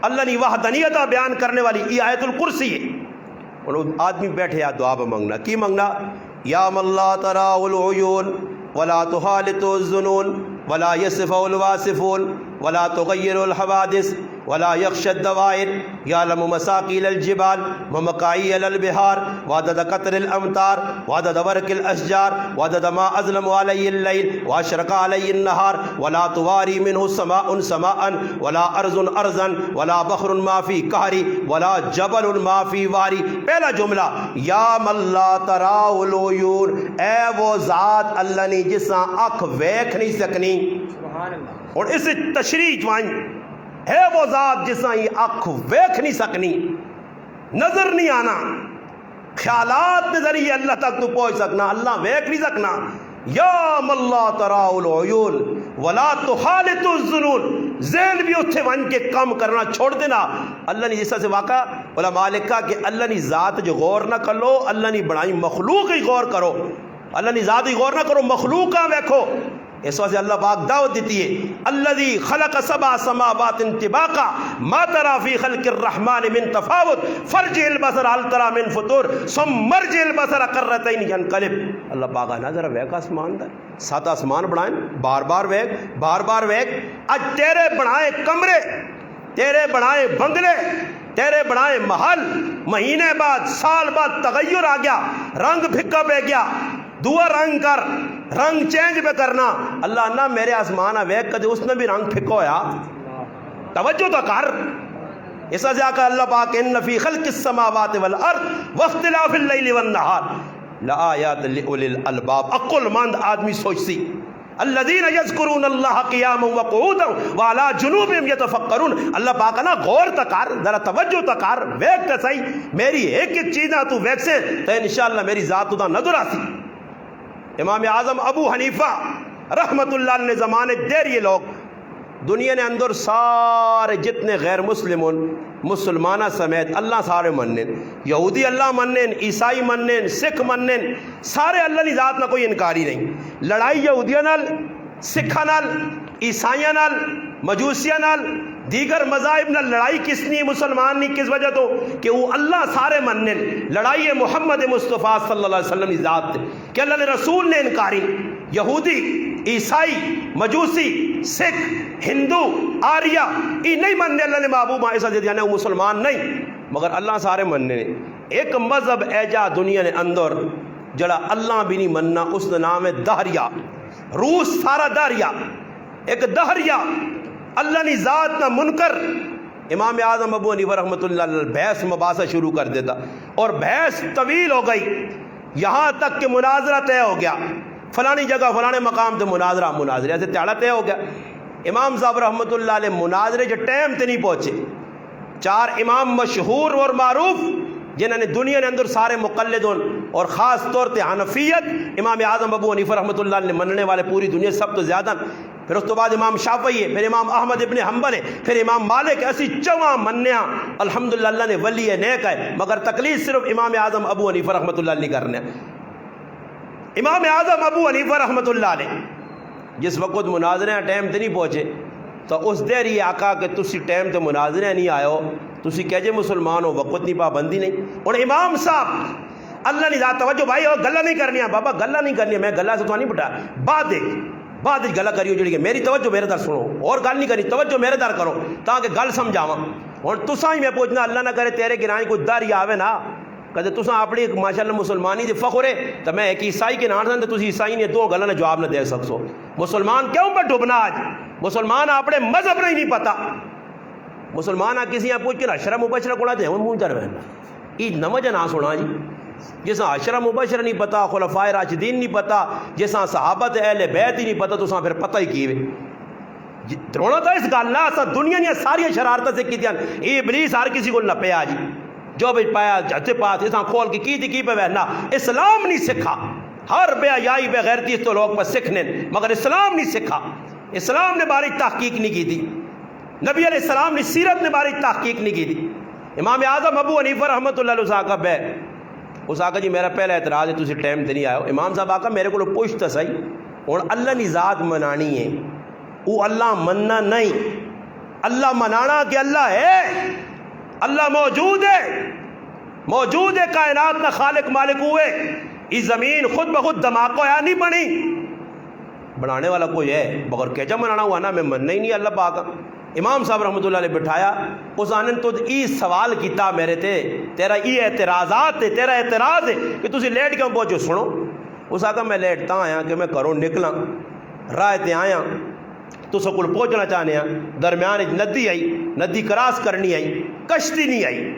اللہ نے وحدانیت بیان کرنے والی یہ آیت الکرسی ہے. اور آدمی بیٹھے یا دعا منگنا کی منگنا یا من لا ترا العیون ولا تخالط الظنون ولا يصف الواصفون ولا تغير الحوادث ولا يخشى الدوائر يعلم مساقيل الجبال ومكاييل البحار وعدد قطر الامطار وعدد ورق الاشجار وعدد ما اظلم عليه الليل واشرق عليه النهار ولا تواري منه سماء سماء ولا ارض ارضا ولا بحر ما في قهري ولا جبل ما في واري. پہلا جملہ یا من لا ترا العیون اے وہ ذات اللہ نے جساں اکھ ویکھ نہیں سکنی اور اس تشریح جوائیں ہے وہ ذات جساں یہ اکھ ویکھ نہیں سکنی نظر نہیں آنا خیالات کے ذریعے اللہ تک تو پہنچ سکنا اللہ ویکھ نہیں سکنا. یا من لا ترا العیون ولا تخالط الظنون ذہن بھی اتھے ون کے کم کرنا چھوڑ دینا. اللہ نے جس طرح سے واقعہ علماء لکھا کہ اللہ نے ذات جو غور نہ کر لو اللہ نے بنائی مخلوق ہی غور کرو. اللہ نے ذات ہی غور نہ کرو مخلوق کا ویکھو. اس وجہ سے اللہ پاک دعوت دیتی ہے الذی خلق سبع سماوات طباقا ما ترى في خلق الرحمن من تفاوت فرجع البصر هل ترى من فطور ثم ارجع البصر كرتين ينقلب. اللہ پاک ہے نظر ویک آسمان دا 7 آسمان بنائیں بار بار ویک اج تیرے بنائے کمرے تیرے بنائے بنگلے تیرے بنائے محل مہینے بعد سال بعد تغیر آ گیا رنگ پھکا پہ گیا دعا رنگ کر رنگ چینج پہ کرنا. اللہ نہ میرے آسمان ویک کدے اس نے بھی رنگ پھکا ہویا توجہ تو کر. اس وجہ کہ اللہ پاک ان فی خلق السماوات والارض واختلاف اللیل والنہار لآیات لأولی الالباب عقل مند آدمی سوچ سی الذین یذکرون اللہ قیاما وقعودا وعلی جنوبہم یتفکرون. اللہ پاک نا غور تکار ذرا توجہ تکار ویک تے صحیح میری ایک چیزاں تو ویک سے تو انشاءاللہ میری ذات تو نظر آسی. امام اعظم ابو حنیفہ رحمت اللہ نے زمانے دیر یہ لوگ دنیا نے اندر سارے جتنے غیر مسلمانہ سمیت اللہ سارے منن یہودی اللہ منن عیسائی منن سکھ منن سارے اللہ کی ذات نہ کوئی انکاری نہیں. لڑائی یہودیاں نال سکھاں نال عیسائیاں نال مجوسیاں نال دیگر مذاہب نہ لڑائی کس نہیں مسلمان نہیں کس وجہ تو کہ وہ اللہ سارے مننے لڑائی محمد مصطفیٰ صلی اللہ علیہ وسلم کی ذات کہ اللہ نے رسول نے انکاری یہودی عیسائی مجوسی سکھ ہندو آریہ یہ نہیں مننے اللہ نے محبوب ایسا دے دیا وہ مسلمان نہیں مگر اللہ سارے مننے ایک مذہب ایجا دنیا نے اندر جڑا اللہ بھی نہیں مننا اس کا نام ہے دہریہ روس سارا دہریہ ایک دہریہ اللہ نے ذات نہ منکر امام اعظم ابو حنیفہ رحمۃ اللہ علیہ بحث مباحثہ شروع کر دیتا اور بحث طویل ہو گئی یہاں تک کہ مناظرہ طے ہو گیا فلانی جگہ فلانے مقام تے مناظرہ سے تیڑا طے ہو گیا امام صاحب رحمۃ اللہ علیہ مناظرے جو ٹائم تے نہیں پہنچے 4 امام مشہور اور معروف جنہوں نے دنیا کے اندر سارے مقلد اور خاص طور تے حنفیت امام اعظم ابو حنیفہ رحمۃ اللہ علیہ مننے والے پوری دنیا سب تو زیادہ پھر اس تو بعد امام شافعی ہے پھر امام احمد ابن حنبل ہے پھر امام مالک ایسی چواں منیا الحمدللہ اللہ نے ولی ہے نیک ہے مگر تقلید صرف امام اعظم ابو حنیفہ رحمۃ اللہ علیہ کرنے امام اعظم ابو حنیفہ رحمۃ اللہ علیہ جس وقت مناظرے ٹائم تے نہیں پہنچے تو اس دیر یہ آقا کہ تسی ٹائم تے مناظرے نہیں آئے ہو تسی کہہ جے مسلمان ہو وقت نہیں پابندی نہیں اور امام صاحب اللہ نے ذات توجہ بھائی اور گلہ نہیں کرنی ہے بابا گلہ نہیں کرنی ہے میں گلہ سے تو نہیں بٹا بعد گلہ کریو جڑی کہ میری توجہ میرے در سنو اور گل نہیں کرنی توجہ میرے در کرو تاکہ گل سمجھاواں اور تساں ہی میں پوچھنا اللہ نہ کرے تیرے گرائیں کوئی در ہی آوے نا کہتے تساں اپنی ماشاءاللہ مسلمانی دے فخر ہے تو میں ایک عیسائی کے نام سے تسی عیسائی نے دو گلاں جواب نہ دے سکسو مسلمان کیوں پر ڈوبنا آج مسلمان اپنے مذہب نہیں پتا مسلمان کسی پوچھ کے اشرا مبشرہ کوڑا تے ہن منہ چڑھ رہنا یہ نمج نہ سنا جی جیسا اشرا مبشرہ نہیں پتا خلفائے راشدین نہیں پتا جیسا صحابت اہل بیت ہی نہیں پتا تو سا پھر پتہ ہی کیوے درونا تو اس گل نہ اسا دنیا نے ساری شرارتیں سے کیتیاں یہ ابلیس ہر کسی کو نہ پیا جی جو بھی پایا جتے پاس اسا کھول کے کی پہ وہنا اسلام نہیں سکھا ہر بے حیائی بے غیرتی تو لوگ پر سکھنے مگر اسلام نہیں سکھا اسلام نے باری تحقیق نہیں کی تھی نبی علیہ السلام نے سیرت نے باری تحقیق نہیں کی تھی امام اعظم ابو حنیفہ رحمۃ اللہ علیہ صاحب ہے اس آقا جی میرا پہلا اعتراض ہے تسی ٹائم تے نہیں آئے ہو امام صاحب آقا میرے کو پوچھتا صحیح اور اللہ نے ذات منانی ہے وہ اللہ مننا نہیں اللہ منانا کہ اللہ ہے اللہ موجود ہے کائنات نہ خالق مالک ہوئے یہ زمین خود بخود دھماکہ ہے نہیں بنی بنانے والا کوئی ہے بغیر کیجا منانا ہوا نا میں مننا ہی نہیں اللہ پاک امام صاحب رحمۃ اللہ علیہ بٹھایا اس آنن تو ای سوال کیتا میرے تے تیرا ای اعتراضات تے تیرا اعتراض ہے کہ تسی لیٹ کیوں پہنچو سنو اس آقا میں لیٹتا آیا کہ میں کروں نکلاں راہ تے آیا تو سکول پہنچنا چاہنے ہیں درمیان ایک ندی آئی ندی کراس کرنی آئی کشتی نہیں آئی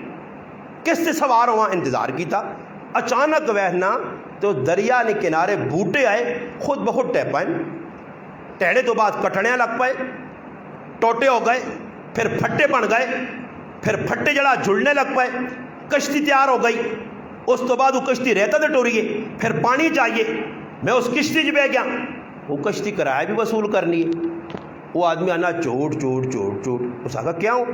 کس سوار ہوا انتظار کیتا اچانک وہنا تو دریا نے کنارے بوٹے آئے خود بخود ٹیپائیں ٹہڑے تو بعد کٹڑیاں لگ پائے ٹوٹے ہو گئے پھر پھٹے بن گئے پھر پھٹے جڑا جھڑنے لگ پائے کشتی تیار ہو گئی اس تو بعد وہ کشتی رہتا تو ٹوریے پھر پانی چاہیے میں اس کشتی جو بہ گیا وہ کشتی کرایہ بھی وصول کرنی ہے وہ آدمی آنا چوٹ اس آقا کیا ہوں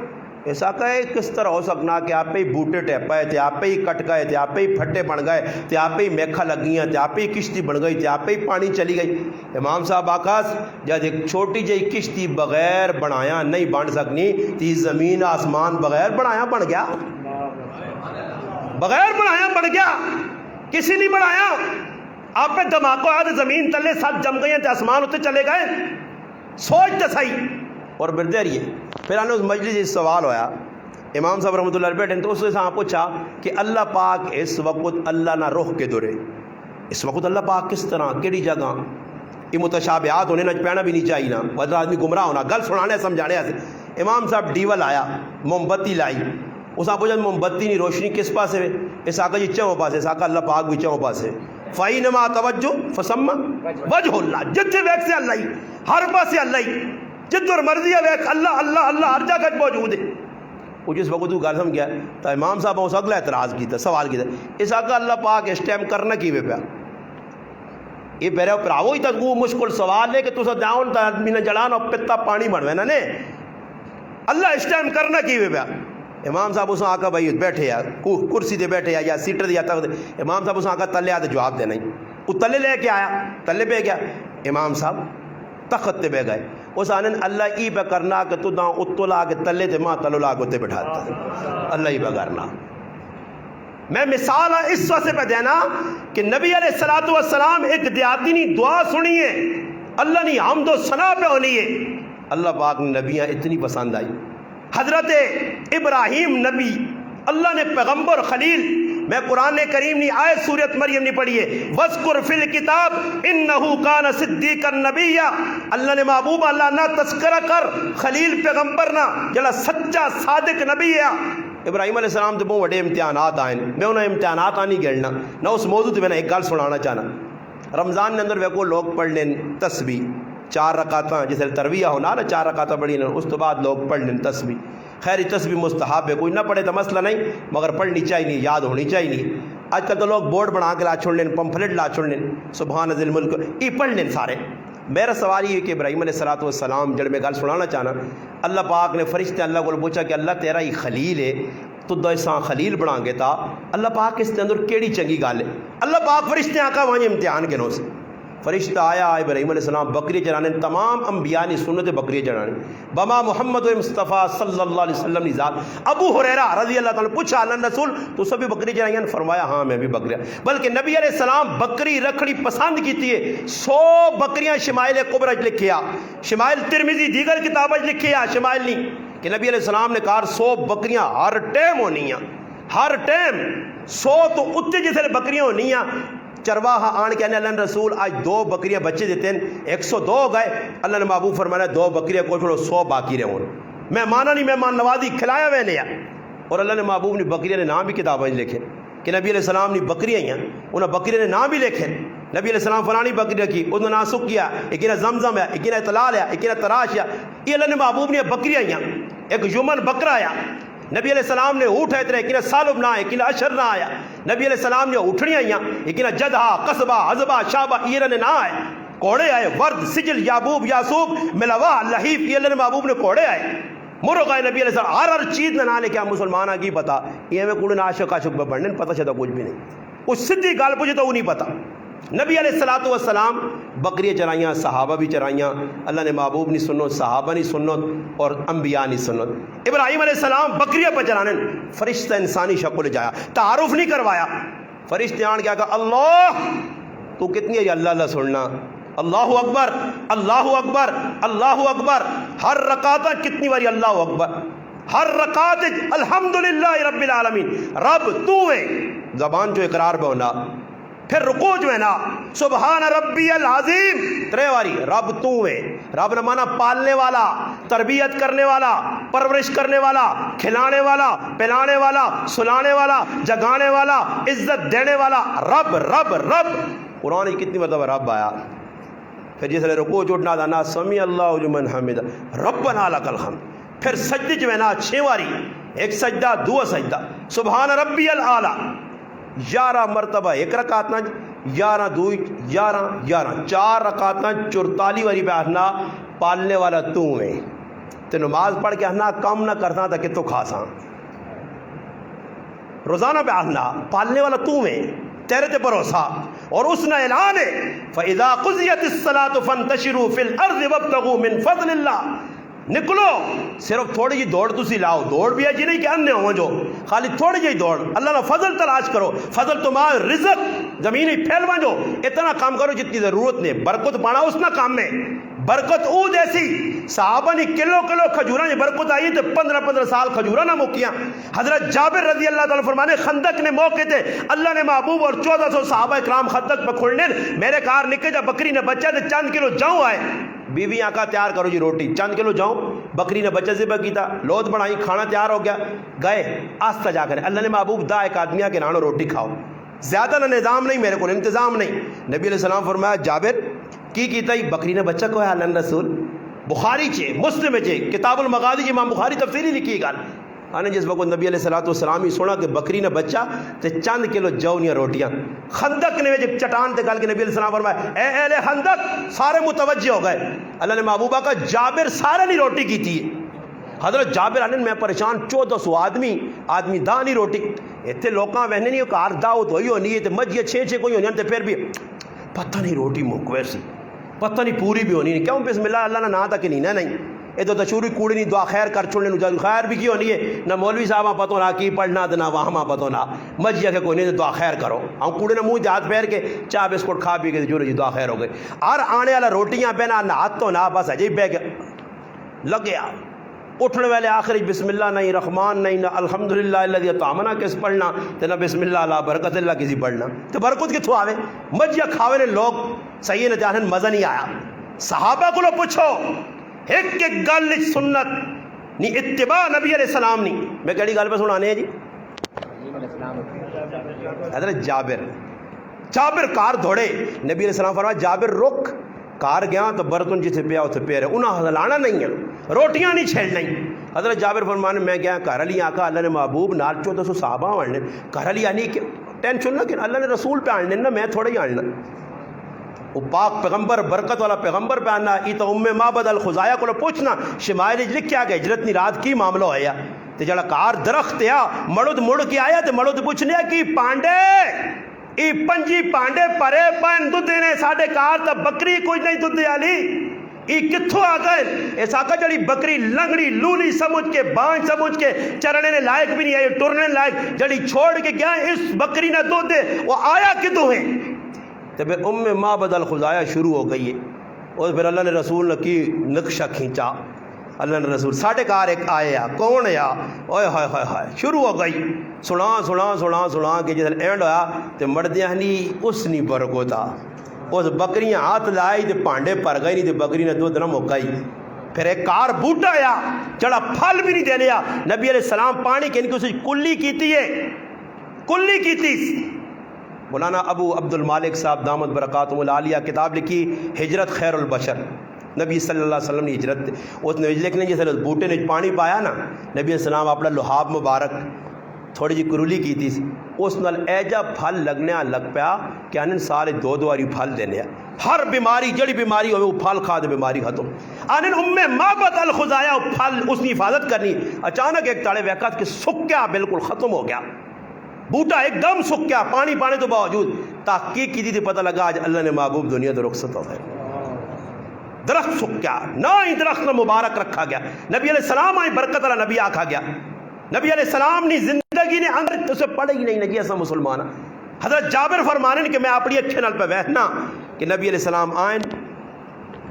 ایسا کہ کس طرح ہو سکنا کہ آپ پہ ہی بوٹے ٹیپائے تھے آپ پہ ہی کٹ گئے تھے آپ پہ ہی پھٹے بن گئے تھے آپ پہ ہی میکھا لگیاں تھے آپ پہ ہی کشتی بن گئی تھی آپ پہ ہی پانی چلی گئی امام صاحب آکاس جب ایک چھوٹی جہی کشتی بغیر بنایا نہیں بن سکنی تھی زمین آسمان بغیر بنایا بن گیا بغیر بنایا بن گیا کسی نہیں بنایا آپ پہ دھماکہ آیا تو زمین تلے سب جم گئی تھے آسمان اتنے چلے گئے سوچتے صحیح اور بردیریے پھر آنے اس مجلس سے سوال ہویا امام صاحب رحمۃ اللہ علیہ بیٹھے تو اس سے پوچھا کہ اللہ پاک اس وقت اللہ نہ روح کے دورے اس وقت اللہ پاک کس طرح کیڑی جگہ یہ متشابہات ہونے نہ پینا بھی نہیں چاہیے نا بدر آدمی گمراہ ہونا گل سنانے سمجھانے سے امام صاحب ڈیول آیا موم بتی لائی اس پوچھا موم بتی نہیں روشنی کس پاس ہے اس آقا جی چوں پاس ہے اس آقا اللہ پاک بھی چوں پاس ہے فَإِنَّمَا تَوَجُّ فَسَمَّ وَجْهُ اللَّهِ جتھے ویک سے اللہ ہی ہر پاسے اللہ ہی جدھر مرضی ہے ویک اللہ اللہ اللہ ہر جگہ موجود ہے وہ جس وقت تو گل سمجھ گیا تو امام صاحب اس اگلا اعتراض کیتا سوال کیتا اس آقا اللہ پاک اس ٹائم کرنا کیویں پیا یہ پہرے پراو ہی تک وہ مشکل سوال ہے کہ تسا جاؤن تا آدمی نے جڑان اور پتا پانی بنوے نا نے اللہ اس ٹائم کرنا کیویں پیا امام صاحب اس آقا بھائی بیٹھے یا کرسی دے بیٹھے یا سیٹر دے یا تخت امام صاحب اس آقا تلے آتے جواب دینا ہی وہ تلے لے کے آیا تلے پہ گیا امام صاحب تخت تے بہ گئے اس آنن اللہ ای پہ کرنا کہ تو داں اتلا کے تلے تے ماں تلو لا کے بٹھاتا اللہ ای پہ کرنا. میں مثال اس وجہ سے پہ دینا کہ نبی علیہ السلام ایک دیاتینی دعا سنی ہے، اللہ نے حمد و ثنا پہ ہونی ہے. اللہ پاک نے نبیاں اتنی پسند آئی. حضرت ابراہیم نبی اللہ نے پیغمبر خلیل، میں قرآن کریم نہیں آیت سورۃ مریم نہیں پڑھی ہے، وَذْكُرْ فِي الْكِتَابِ إِنَّهُ كَانَ صِدِّيقًا نَبِيًّا. اللہ نے محبوب اللہ نہ تذکرہ کر خلیل پیغمبر نہ جلا سچا صادق نبی ہے. ابراہیم علیہ السلام تو بہت بڑے امتحانات آئے، میں انہیں امتحانات نہیں گھڑنا نہ اس موضوع تو میں نے ایک گل سنانا چاہنا. رمضان کے اندر ویکو لوگ پڑھ لیں تسبیح 4 رکعتاں، جیسے ترویہ ہونا نا 4 رکعتاں پڑھی اس تو بعد لوگ پڑھ لیں تسبیح. خیر تسبیح مستحب ہے، کوئی نہ پڑھے تو مسئلہ نہیں، مگر پڑھنی چاہیے، یاد ہونی چاہیے. آج کل تو لوگ بورڈ بنا کے لا چھوڑ لیں، پمفلٹ لا چھوڑ لیں، سبحان ذی الملک یہ پڑھ لیں سارے. میرا سوال یہ ہے کہ ابراہیم علیہ السلام جڑ میں گل سنانا چاہنا، اللہ پاک نے فرشتے اللہ کو پوچھا کہ اللہ تیرا ہی خلیل ہے تو دوساں خلیل بنا گے تا اللہ پاک اس کے اندر کیڑی چنگی گل ہے. اللہ پاک فرشتے آقا وہاں امتحان کے نو سے فرشتہ آیا ابراہیم علیہ السلام بکری چرانے، تمام انبیاء نے سنت بکری چرانے بما محمد مصطفیٰ صلی اللہ علیہ وسلم نے ذات. ابو ہریرہ رضی اللہ تعالیٰ پوچھا اللہ رسول تو سب بھی بکری چرائیں؟ فرمایا ہاں میں بھی بکریاں. بلکہ نبی علیہ السلام بکری رکھڑی پسند کی تھی. 100 بکریاں شمائل کبریٰ لکھیا، شمائل ترمذی دیگر کتابیں لکھیا، شمائل نہیں کہ نبی علیہ السلام نے کہا 100 بکریاں ہر ٹائم ہونی ہیں، ہر ٹائم 100 تو اتنے جیسے بکریاں ہونی ہیں. چرواہا آن کے اللہ نے رسول آج 2 بکریاں بچے دیتے ہیں 102 ہو گئے. اللہ نے محبوب فرمایا 2 بکریاں کو چھوڑو 100 باقی رہے. مہمانہ نہیں مہمان نوازی کھلایا میں نے. اور اللہ نے محبوب نے بکریاں نے نام بھی کتابیں لکھے کہ نبی علیہ السلام نے بکریاں ہیں، انہیں بکریاں نے نام بھی لکھے. نبی علیہ السلام فلانی بکری رکھی، اس نے نام سک کیا، ایک نے زمزم ہے، ایک نے طلال ہے، ایک نے تراش ہے. یہ اللہ نے محبوب نے بکریاں ہیں. ایک یمن بکرا آیا، نبی علیہ السلام نے اونٹ ہے اتنے، ایک نے سالب نہ ایک نے اشر نہ آیا. نبی علیہ السلام نے اٹھڑیاں آئیاں، ایک نے جدہا قصبہ حزبہ شابہ ایرن نہ آئے. کوڑے آئے ورد سجل یابوب یاسوب ملوا لحیف، یہ اللہ نے محبوب نے کوڑے آئے. مرغ آئے نبی علیہ السلام ہر چیز نہ لے کیا مسلمان کی پتا یہ میں کوڑے عاشق عاشق پڑھنے پتہ چلتا کچھ بھی نہیں. اس سدھی گال پوچھے تو وہ نہیں پتا. نبی علیہ السلام بکریاں چرائیاں، صحابہ بھی چرائیاں. اللہ نے محبوب نہیں سنت، صحابہ نہیں سنت اور انبیاء نہیں سنت. ابراہیم علیہ السلام بکریاں پہ چرانے، فرشتہ انسانی شکل جایا، تعارف نہیں کروایا. فرشتے آن کیا کہا اللہ تو کتنی ہے اللہ اللہ سننا، اللہ اکبر اللہ اکبر اللہ اکبر. ہر رکعت کتنی باری اللہ اکبر، ہر رکعت الحمدللہ رب العالمین. رب تو ہے زبان جو اقرار پہ ہونا، پھر رکوع جو ہے نا سبحان ربی العظیم 3 باری. رب تو ہے، رب نے مانا پالنے والا، تربیت کرنے والا، پرورش کرنے والا، کھلانے والا، پلانے والا، سلانے والا، جگانے والا، عزت دینے والا. رب رب رب قرآن کتنی مرتبہ رب آیا. پھر جس نے رکوع چھوٹنا تھا نا سمی اللہ لمن حمدہ ربنا لک الحمد. پھر سجدے جو ہے نا 6 باری، ایک سجدہ دو سجدہ سبحان ربی العالی 11 مرتبہ. ایک رکعت نہ 11 2 11 11 4 رکعت نہ 44 باری پہ ہننا پالنے والا تو ہے. تو نماز پڑھ کے ہننا کم نہ کرتا تھا کہ تو کھاساں روزانہ پہ ہننا پالنے والا تو ہے، تیرے تے بھروسہ. اور اس نے اعلان ہے فَإِذَا قُضِيَتِ الصَّلَاةُ فَانْتَشِرُوا فِي الْأَرْضِ وَابْتَغُوا مِنْ فَضْلِ اللَّهِ. نکلو صرف تھوڑی جی دوڑ تسی لاؤ، دوڑ بھی ہے جی نہیں کہ انے ہوں جو خالی تھوڑی جی دوڑ، اللہ نے فضل تلاش کرو. فضل تمہارا رزق زمینی پھیل جو اتنا کام کرو جتنی ضرورت نے. برکت پانا اس نہ کام میں، برکت او جیسی صحابہ نے کلو کھجورہ برکت آئی تو 15 سال کھجورہ نہ مکیاں. حضرت جابر رضی اللہ تعالیٰ فرمانے خندق نے موقع تھے اللہ نے محبوب اور 1400 صحابہ اکرام خندق پہ کھڑنے میرے کار نکے جا بکری نے بچہ دے چند کلو جاؤں آئے. بیوی آقا تیار کرو جی روٹی، چند کلو جاؤں بکری نے بچہ ذبح کیتا، لوت بنائی، کھانا تیار ہو گیا، گئے آستہ جا کر اللہ نے محبوب دا ایک آدمیہ کے نانو روٹی کھاؤ. زیادہ نہ نظام نہیں، میرے کو انتظام نہیں. نبی علیہ السلام فرمایا جابر کی کیتا ہی بکری نے بچہ کو ہے اللہ رسول. بخاری چے مسلم چے کتاب المغازی امام بخاری تفسیری لکھی گل آنے جس وقت نبی علیہ السلام ہی سونا کہ بکری نے بچہ تے چند کلو جونیاں روٹیاں. خندق نے جب چٹان تے گل کے نبی علیہ السلام فرمایا اے اہل خندق سارے متوجہ ہو گئے. اللہ نے محبوبہ کا جابر سارے نہیں روٹی کی تھی. حضرت جابر آنے میں پریشان 1400 آدمی دا نہیں روٹی اتنے لوکاں وہنے نہیں کار داؤت ہوئی ہونی ہے تے مجھے 6 کوئی ہونی تے پھر بھی پتہ نہیں روٹی مک ویسی پتہ نہیں پوری بھی ہونی نہیں کیوں بسملہ اللہ نے نہ تک نہیں نہیں یہ تو تشوری کوڑی نہیں دعا خیر کر چھوڑنے نو خیر بھی کی ہونی ہے نہ مولوی صاحب پتہ نہ کی پڑھنا تو نہ وہاں پتہ نہ مجھیا کہ کوئی نہیں دعا خیر کرو ہم کوڑے نے منہ ہاتھ پھیر کے چاہ بسکٹ کھا پی کے جو جی دعا خیر ہو گئی اور آنے والا روٹیاں پہ نہ ہاتھ تو نہ بس عجیب بہ کے لگ گیا اٹھنے والے آخری بسم اللہ نہیں رحمان نہیں نہ الحمدللہ الذی اطعمنا کس پڑھنا تو نہ بسم اللہ لا برکت اللہ کسی پڑھنا تو برکت کتوں آوے مجھیا کھاوے نے لوگ صحیح نے جانن مزہ نہیں آیا صحابہ کو لو پوچھو ایک ایک گل سنت نہیں اتباع نبی علیہ السلام نہیں میں کہڑی گل پہ سنانے ہیں جی حضرت جابر کار دوڑے نبی علیہ السلام فرمایا جابر رک کار گیا تو برتن جتنے پیا اتنے پیا رہے انہیں ہلانا نہیں ہے روٹیاں نہیں چھیڑنا حضرت جابر فرمانے میں گیا گھر والی آکا اللہ نے محبوب نال 1400 صحابہ آنے گھر والی آنی کہ ٹینشن نہ کہ اللہ نے رسول پہ آنے نا میں تھوڑا ہی آنا وہ پاک پیغمبر برکت والا پیغمبر پہ آنا ای تو معبد الخزایا کو پوچھنا شمائل لکھیا کہ ہجرت نی رات کی معاملہ ہویا تے جڑا کار درخت آ مڑد مڑ کے آیا تے مڑد پوچھنے کی پانڈے ای پنجی پانڈے پرے پین دودھ دینے ساڑھے کار تا بکری کوئی نہیں دودھ دیا لی ای کتھو آگئے ایسا کا جڑی بکری لنگڑی لولی سمجھ کے بانج سمجھ کے چرنے نے لائق بھی نہیں آئی ٹرنے لائق جڑی چھوڑ کے گیا اس بکری نہ دودھ دے وہ آیا کتوں ہیں تو پھر معبد الخزایا شروع ہو گئی ہے اور پھر اللہ نے رسول نے کی نقشہ کھینچا اللہ نے رسول ساڑھے کار ایک آیا کون ہے اوئے ہائے ہائے ہائے شروع ہو گئی سنا کہ جس اینڈ ہویا تو مردیاں نہیں اس نہیں برکو تھا اس بکریاں ہاتھ لائی تو پانڈے پر گئی نہیں تو بکری نے دودھ نہ مکائی پھر ایک کار بوٹا آیا جڑا پھل بھی نہیں دینے آ نبی علیہ السلام پانی کے ان کی اسے کلی کیتی ہے کلی کیتی مولانا ابو عبد المالک صاحب دامت برکاتہم العالیہ کتاب لکھی ہجرت خیر البشر نبی صلی اللہ علیہ وسلم نے ہجرت اس نے لکھنے جیسے بوٹے نے پانی پایا نا نبی علیہ السلام اپنا لحاب مبارک تھوڑی جی کرولی کی تھی اس نال ایجا پھل لگنے لگ پیا کہ انہوں سارے دو دواری پھل دینے ہر بیماری جڑی بیماری ہوئے وہ پھل کھا دے بیماری ختم انہوں معبد الخزایا پھل اس کی حفاظت کرنی اچانک ایک تاڑے وقت کہ سک گیا بالکل ختم ہو گیا بوٹا ایک دم سک گیا پانی پانے تو باوجود تحقیق کی تھی پتہ لگا آج اللہ نے محبوب دنیا تو رخصت ہو گئے درخت سک گیا نہ ہی درخت میں مبارک رکھا گیا نبی علیہ السلام آئی برکت والا نبی آکھا گیا نبی علیہ السلام نے زندگی نے اندر اسے پڑھے ہی نہیں نجی ایسا مسلمان حضرت جابر فرمانے کہ میں اپنی اکھے نال پہ بیٹھنا کہ نبی علیہ السلام آئیں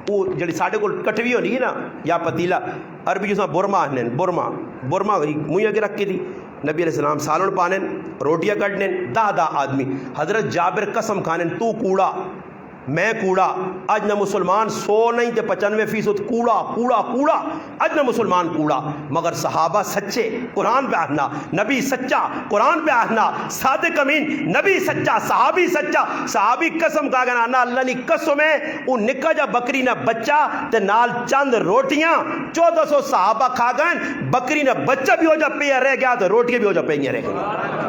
وہ جڑی ساڑھے کو کٹوی ہونی ہے نا یا پتیلا عربی جس میں برما آنے برما منہ کے رکھ کے دی نبی علیہ السلام سالن پانے روٹیاں کٹنے دا آدمی حضرت جابر قسم کھانے تو کوڑا میں کوڑا اج نہ مسلمان 100 نہیں تے 95% کوڑا اج نہ مسلمان کوڑا مگر صحابہ سچے قرآن پہ آہنا نبی سچا قرآن پہ آہنا صادق امین نبی سچا صحابی قسم کا گنا نہ اللہ نی قسم ہے وہ نکا جا بکری نہ بچہ تے نال چند روٹیاں 1400 صحابہ کھا گئے بکری نہ بچہ بھی ہو جا پیا رہ گیا تو روٹیاں بھی ہو جا پیا رہ گئی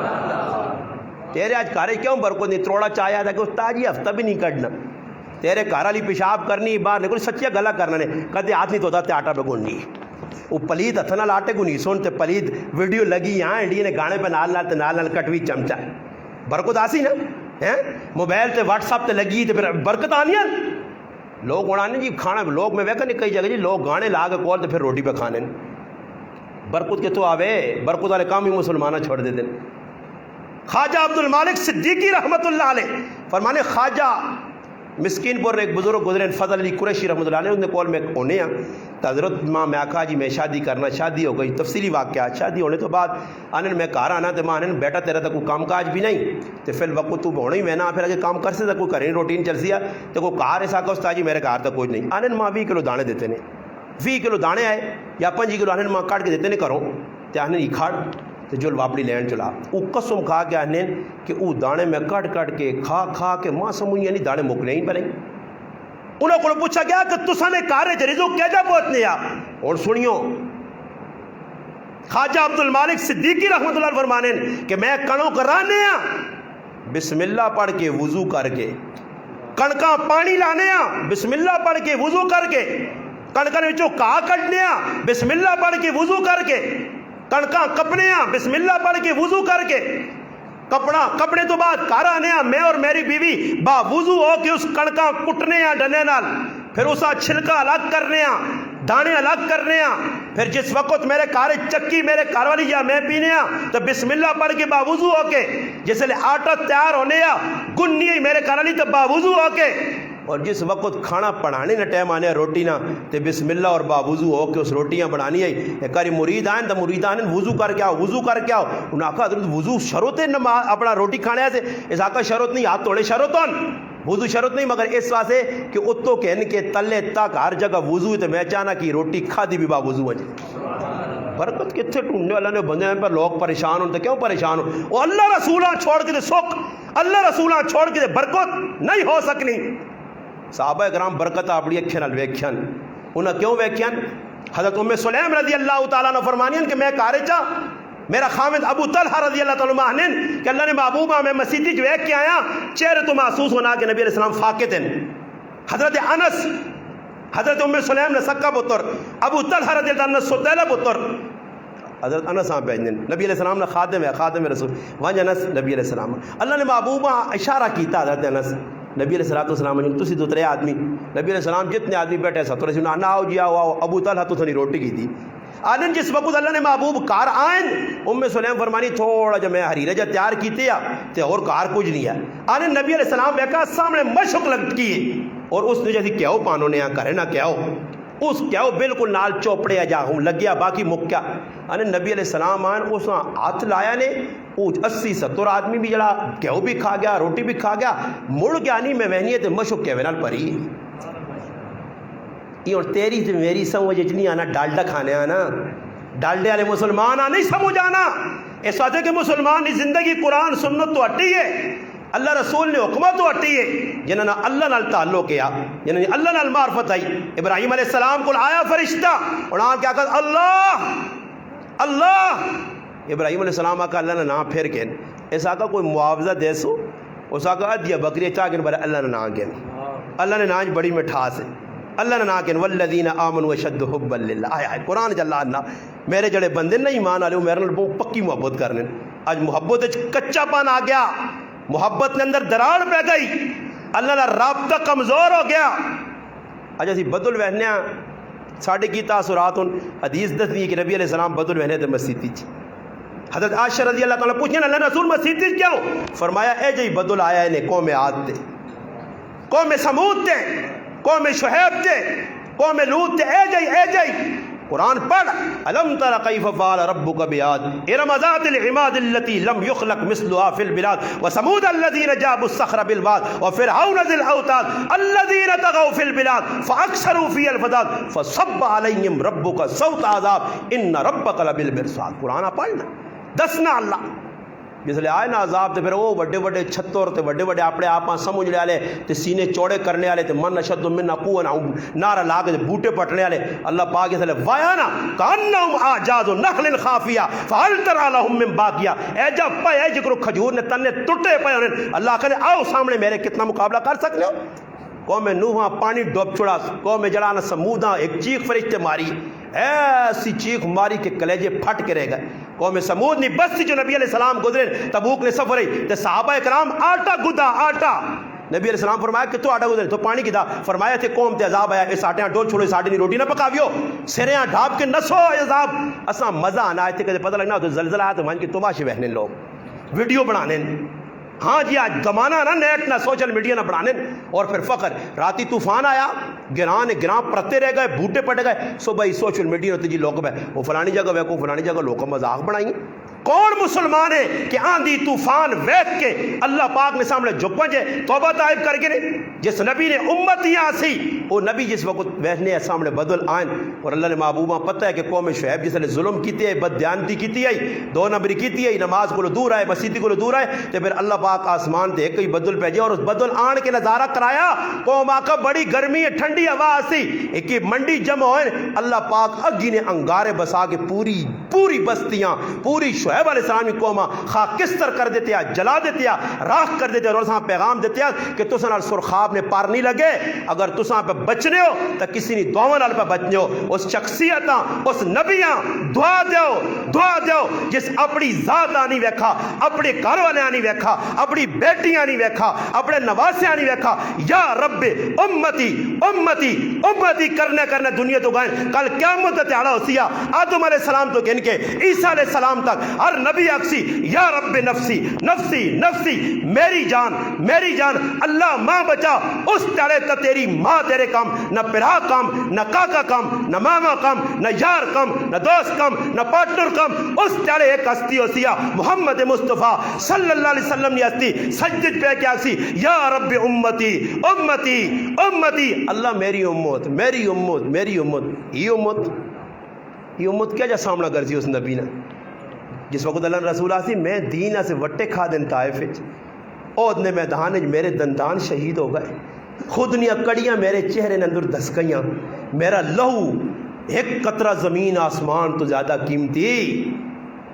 تیرے آج کارے کیوں برکت نہیں تروڑا چاہیا تھا کہ استاد جی ہفتہ بھی نہیں کٹنا تیرے گھر والی پیشاب کرنی باہر نکل سچیا گلا کرنا نے کدے ہاتھ نہیں دھوتا تے آٹا بگونی وہ پلید ہتھ نال آٹے کو نہیں سن تے پلید ویڈیو لگی یہاں انڈیا نے گانے پہ نال کٹوی چمچا برکت آسی نا موبائل تے واٹس ایپ تے لگی تے پھر برکت آنی ہے لوگ اڑانے جی کھانا لوگ میں ویکھا نہیں کئی جگہ جی لوگ گانے لا کے کول تے پھر روٹی پہ کھانے برکت کتوں آوے برکت والے کام ہی مسلمانہ چھوڑ دے دیں خواجہ عبد المالک صدیقی رحمت اللہ علیہ فرمانے خواجہ مسکین پور ایک بزرگ گزرے فضل علی قریشی رحمت اللہ علیہ ان نے کول میں ہونے ہیں تو حضرت ماں میں آکھا جی میں شادی کرنا شادی ہو گئی تفصیلی واقعات شادی ہونے تو بعد آنے میں گھر آنا تو ماں آنے بیٹا تیرا تو کوئی کام کاج بھی نہیں تو فی الوقت تو ہونا ہی میں نا پھر اگر کام کر سے کوئی کریں روٹین چل سی ہے تو کوئی کار ایسا کہ استاد جی میرے کار تو کوئی نہیں آنے ماں 20 کلو دانے دیتے ہیں 20 کلو دانے آئے یا 5 کلو آنے ماں کاٹ کے دیتے ہیں کروں تو آنے ہی کھاڑ تو جو واپڑی لین چلا وہ قسم کھا کے آنے کہ وہ دانے میں کٹ کے کھا کے ماں سمجھ یعنی دانے مکنے ہی پڑیں انہوں کو پوچھا گیا کہ تسا نے کارے جریزو کیا جا پہنچنے آ اور سنیو خواجہ عبد المالک صدیقی رحمت اللہ فرمانے کہ میں کنوں کرانے آ بسم اللہ پڑھ کے وضو کر کے کڑکاں پانی لانے آ بسم اللہ پڑھ کے وضو کر کے کڑکاں وچوں کاہ کڈنے آ بسم اللہ پڑھ کے وضو کر کے کڑکاں کپنے آ بسم اللہ پڑھ کے وضو کر کے کپڑے تو بعد گھر آنے میں اور میری بیوی باوضو ہو کے اس کڑکا کٹنے ڈنے نال، پھر اسا چھلکا الگ کرنے دانے الگ کرنے پھر جس وقت میرے گھر چکی میرے گھر والی یا میں پینے تو بسم اللہ پڑھ کے باوضو ہو کے، جس لئے آٹا تیار ہونے گنی میرے گھر والی تو باوضو ہو کے، اور جس وقت کھانا پڑھانے نہ ٹائم آنے روٹی نہ تے بسم اللہ اور باوضو ہو کے اس روٹیاں بنانی ہے۔ ایک کاری مرید آئیں تو مرید آئیں وضو کر کے آؤ، وضو کر کے آؤ، انہوں نے کہا حضرت وضو شروط ہے اپنا روٹی کھانے سے؟ اس آقا شروط نہیں، ہاتھ توڑے شروط ہون، وضو شروط نہیں، مگر اس واسطے کہ اتو کے ان کے تلے تک ہر جگہ وضو ہے، تو میں چاہنا کہ روٹی کھا دی بھی باوضو ہے جی۔ برکت کتنے ڈھونڈنے والا نے بندے پر لوگ پریشان ہوں تو کیوں پریشان ہوں؟ وہ اللہ رسولہ چھوڑ کے دے سکھ، اللہ رسولہ چھوڑ کے دے برکت نہیں ہو سکنی۔ صحابہ اکرام برکت اپنی اکھیں نال ویکھن، انہاں کیوں ویکھن؟ حضرت ام سلیم رضی اللہ تعالیٰ عنہ فرمانیاں کہ میں کارجا میرا خامد ابو طلحہ رضی اللہ تعالیٰ عنہ کہ اللہ نے محبوبہ میں مسیدی جو ویکھ کے آیا چہرے تو محسوس ہونا کہ نبی علیہ السلام فاقد ہیں۔ حضرت انس، حضرت ام سلیم نے سکا پتر، ابو طلحہ رضی اللہ عنہ ستیلا پتر، حضرت انس آپ بھیجنے نبی علیہ السلام نے خادم ہے، خادم رسول وانج انس نبی علیہ السلام، اللہ نے محبوبہ اشارہ کیتا حضرت انس نبی علیہ السلام نے تسی دو ترے آدمی، نبی علیہ السلام جتنے آدمی بیٹھے ستر سے نہ آؤ جی آؤ، ابو طلحہ تو تھنی روٹی کی تھی آنن جس وقت اللہ نے محبوب کار آئین ام سلیم فرمانی تھوڑا جو میں حریرہ جا تیار کیتے تے اور کار کچھ نہیں ہے آنن نبی علیہ السلام بیکا سامنے مشک لگتی ہے اور اس نے جیسی کہو پانوں نے کرے نہ کہو اس کہو بالکل نال چوپڑے جا ہوں لگیا باقی مکیا آنن نبی علیہ السلام آن اس ہاتھ لایا نے 80-70 آدمی بھی جڑا کہو بھی کھا گیا روٹی بھی کھا گیا مڑ گیا نہیں میں وہنی ہے تے مشک کہوے نال پری یہ اور تیری تے میری سمجھ نہیں آنا ڈالڈا کھانے آنا ڈالڈے والے مسلمان نہیں سمجھ آنا اس واسطے کہ مسلمان کی زندگی قرآن سنت تو ہٹی ہے اللہ رسول نے حکمت تو ہٹی ہے جنہوں نے اللہ نال تعلق کیا جنہوں نے اللہ نال معرفت آئی ابراہیم علیہ السلام کو آیا فرشتہ اور نام کیا کہا اللہ اللہ ابراہیم علیہ السلام آقا اللہ نے نام پھر کے اس آقا کوئی معاوضہ دے سو اس آقا ادیا بکری چاہ کے بارے اللہ نے نام کے اللہ نے نام بڑی مٹھاس ہے اللہ نے نام کے والذین آمنوا اشد حبا للہ آیا ہے قرآن جل اللہ میرے جڑے بندے نہیں ایمان والے میرے نال بہت پکی محبت کرنے آج محبت کچا پان آ گیا محبت نے اندر دراڑ پہ گئی اللہ کا رابطہ کمزور ہو گیا اج اسی بدل وہنے ساڑھے کی تاثرات حدیث دستی ہے کہ نبی علیہ السلام بدل وہنے تے مسیتی چی حضرت عائشہ رضی اللہ تعالیٰ پوچھیں اللہ رسول مسیتی کیوں فرمایا اے جی بدل آیا انہیں قوم عاد تے قوم سمود تے قوم شعیب تے قوم لوط تے اے جی قرآن پڑھ الم تر کیف فعل ربک بعاد ارم ذات العماد التي لم يخلق مثلها في البلاد وثمود الذين جابوا الصخر بالواد وفرعون ذي الاوتاد الذين طغوا في البلاد فاكثروا فيها الفساد فصب عليهم ربك صوت عذاب ان ربك لبالمرصاد قرآن پڑھنا دسنا اللہ جس لئے آئے نا عذاب تے پھر وہ بڑے بڑے چھتور تے بڑے بڑے اپنے آپ سمجھ لے آلے تے سینے چوڑے کرنے آلے تے من اشد من قوة نارا لاغ تے بوٹے پٹنے آلے اللہ پاک اس لئے وایانا کانہم آجاز نخل خافیہ فہل تری لہم من باقیہ اے جب پائے اے جکرو کھجور نے تنے ٹوٹے پائے انہیں اللہ کہنے آؤ سامنے میرے کتنا مقابلہ کر سکتے ہو قوم نوحاں پانی ڈوب چھڑا قوم جلانا سموداں ایک چیخ فرشتے ماری ایسی چیخ ماری کہ کلیجے پھٹ کے رہ گئے قوم سمود نہیں بس جو نبی علیہ السلام گزرے تبوک نے سفر تے صحابہ اکرام آٹا گدا آٹا نبی علیہ السلام فرمایا کہ تو آٹا گزرے تو پانی کی دا فرمایا تھے قوم تے عذاب آیا اس آٹے ڈول چھوڑو اس آٹے نہیں روٹی نہ پکاویو سریاں ڈھاب کے نسو عذاب اساں مزہ آنا آئے تھے کہ پتہ لگنا تو زلزلہ آیا تو مان کے تماشے بہنے لوگ ویڈیو بنانے ہاں جی آج زمانہ نا نیٹ نہ سوشل میڈیا نہ بڑھانے اور پھر فخر راتی طوفان آیا گران پرتے رہ گئے بوٹے پڑ گئے صبح سوشل میڈیا نے جی لوگ وہ فلانی جگہ وے کو فلانی جگہ لوگ مذاق بنائیں کون مسلمان ہے کہ آندھی طوفان ویکھ کے اللہ پاک نے سامنے جھک پنجے توبہ طائب کر کے جس نبی نے امتیاں سی وہ نبی جس وقت بیٹھنے سامنے بدل آئیں اور اللہ نے محبوبہ پتہ ہے کہ قوم شعیب جس نے ظلم کیتی ہے بددیانتی کیتی ہے دو نمبری کیتی ہے نماز کو دور آئے مسیدی کو دور آئے تو پھر اللہ پاک آسمان تے ایک ہی بدل بھیجے اور اس بدل آن کے نظارہ کرایا قوم آقا بڑی گرمی ہے ٹھنڈی ہوا سی ایک ہی منڈی جمع ہوئے اللہ پاک اگی نے انگارے بسا کے پوری پوری بستیاں پوری شعیب علیہ السلام کی قوما خاکستر کر دیتے ہیں، جلا دیتے ہیں، راکھ کر دیتے ہیں، اور اساں پیغام دیتے ہیں کہ تساں نال سرخاب نے پار نہیں لگے، اگر تساں پہ بچنے ہو تو کسی نے دعاواں نال پہ بچنے ہو، اس شخصیتاں اس نبیاں دعا دیو جس اپنی ذات نہیں ویکھا، اپنے گھر والے نہیں ویکھا، اپنی بیٹیاں نہیں ویکھا، اپنے نواسیاں نہیں ویکھا، یا رب امتی امتی امتی کرنے دنیا تو گئے، کل قیامت کا تیارا ہوسیا آدم علیہ السلام تو گن کے عیسیٰ علیہ السلام تک ہر نبی اکسی یا رب نفسی نفسی نفسی، میری جان اللہ ماں بچا، اس تیرے تا تیری ماں تیرے کم، نہ پرا کم، نہ کاکا کم، نہ ماما کم، نہ یار کم، نہ دوست کم، نہ پارٹنر کم، اس تیرے ایک ہستی ہوسیا محمد مصطفیٰ صلی اللہ علیہ وسلم نے ہستی سجد پہ کیا سی یا رب امتی امتی امتی، اللہ میری امت میری امت میری امت، یہ امت کیا جا سامنا کرتی اس نبی نے جس وقت اللہ رسول آسی میں دین سے وٹے کھا دن طائف عہد نے میدان میرے دندان شہید ہو گئے، خودنیاں کڑیاں میرے چہرے نے اندر دھسکیاں، میرا لہو ایک قطرہ زمین آسمان تو زیادہ قیمتی،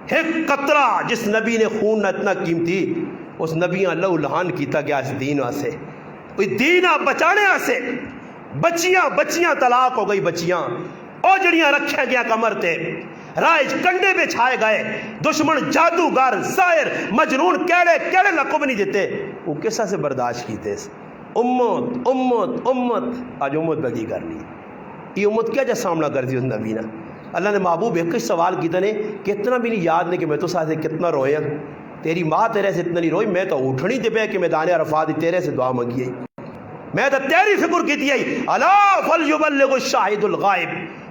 ایک قطرہ جس نبی نے خون نہ اتنا قیمتی، اس نبیاں لہو لہان کیتا گیا اس دین واسے، کوئی دین بچانے واسے، بچیاں طلاق ہو گئی، بچیاں اوجڑیاں رکھے گیا کمر تے، رائج کنڈے پہ چھائے گئے، دشمن جادوگر ساحر مجنون کیڑے لقب نہیں دیتے، وہ کسا سے برداشت کیتے؟ امت امت امت، آج امت بگی کر لی، یہ امت کیا جا سامنا کر دی اس نبی نے؟ اللہ نے محبوب ایک سوال کیتا نے کتنا بھی نہیں یاد نہیں کہ میں تو ساتھ کتنا رویا، تیری ماں تیرے سے اتنا نہیں روئی، میں تو اٹھنی دے پہ کہ میدان عرفات تیرے سے دعا منگی ہے، میں تو تیری فکر کی تھی، الا فلیبلغ الشاہد الغائب،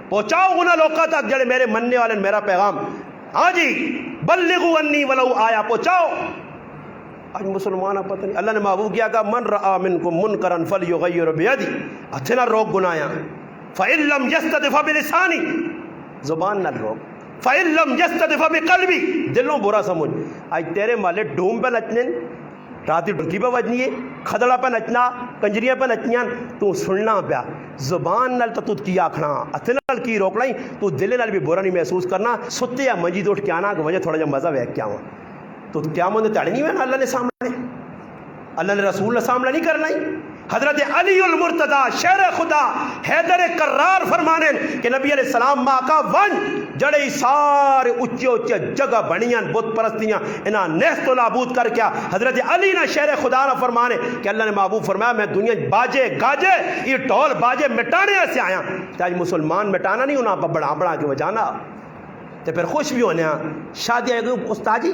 پہنچاؤ انہاں لوکاں تک جڑے میرے مننے والے میرا پیغام، ہاں جی بلغوا انی ولو آیا، پہنچاؤ۔ آج مسلمان پتہ نہیں، اللہ نے محبوب کیا کہا من رآ منکم منکرا فلیغیر بیدی، ہتھے نہ روک گناہاں، فإن لم یستطع فبلسانی، زبان نہ روک، فإن لم یستطع بقلبی، دلوں برا سمجھ، آج تیرے مالے ڈھوم پہ نچنے، راتی ڈھکی پہ بجنی ہے، کھدڑا پہ نچنا، کنجریاں پہ نچنیاں، تو سننا پیا، زبان نال تو کی آکھنا، ہتھے نال کی روکنا ہی، تو دل نال بھی برا نہیں محسوس کرنا، ستے یا منجی تو اٹھ کے آنا کہ وجہ تھوڑا جا مزہ ویک کیا ہوا، تو کیا مند تاڑی نہیں ہونا اللہ نے سامنے، اللہ نے رسول نے سامنے نہیں کرنا ہی۔ حضرت علی المرتضی شیر خدا حیدر کرار فرمانے کہ نبی علیہ السلام ماں کا ون جڑے سارے اچے جگہ بنیاں بت پرستیاں انہاں نیست و نابود کر کیا، حضرت علی نے شیر خدا نہ فرمانے کہ اللہ نے محبوب فرمایا میں دنیا باجے گاجے یہ ڈھول باجے مٹانے سے آیا، آج مسلمان مٹانا نہیں انہاں پہ بڑا کے بجانا، تو پھر خوش بھی ہونے شادی آئے گئی استاد جی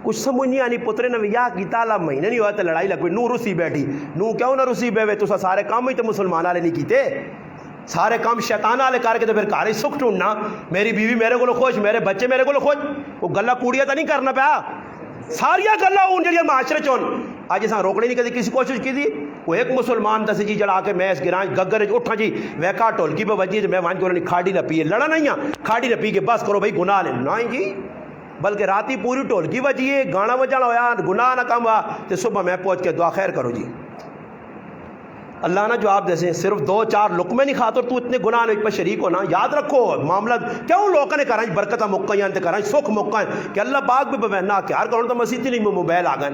کچھ سمجھ نہیں آنی، پترے نے یا کی تالا مہینے نہیں ہوا تو لڑائی لگ پئی، نو رسی بیٹھی، نو کیوں نہ رسی بے تو سارے کام ہی تو مسلمان والے نہیں کیتے، سارے کام شیطان والے کر کے تو پھر گھر ہی سکھ ڈھونڈنا، میری بیوی میرے کو خوش، میرے بچے میرے کو خوش، وہ گلا کوڑیاں تو نہیں کرنا پیا، ساریا گلا ان جڑیاں معاشرے چون اج اساں روکنے نہیں کدی کسی کوشش کی تھی، وہ ایک مسلمان دس جی جڑا کے میں اس گرانج گگر اٹھا جی ویکا ٹولکی پہ بجی تو میں وہاں کو کھاڑی نہ پیے، لڑا نہیں کھاڑی نہ پی کے بس کرو بھائی گناہ لے، نہیں جی بلکہ راتی پوری ٹولکی بجی ہے، گانا بجانا ہوا، گناہ نہ کم ہوا، تو صبح میں پہنچ کے دعا خیر کرو جی، اللہ نہ جواب دے سے صرف 2-4 لقمے نہیں کھاتے تو اتنے گناہ نہیں پر شریک ہونا، یاد رکھو معاملہ کیوں لوگوں نے کرائیں برکتہ موقع تے کرائیں سکھ موقع کہ اللہ پاک بھی بہنا کیار کرو تو مسیح نہیں میں موبائل آ گئے،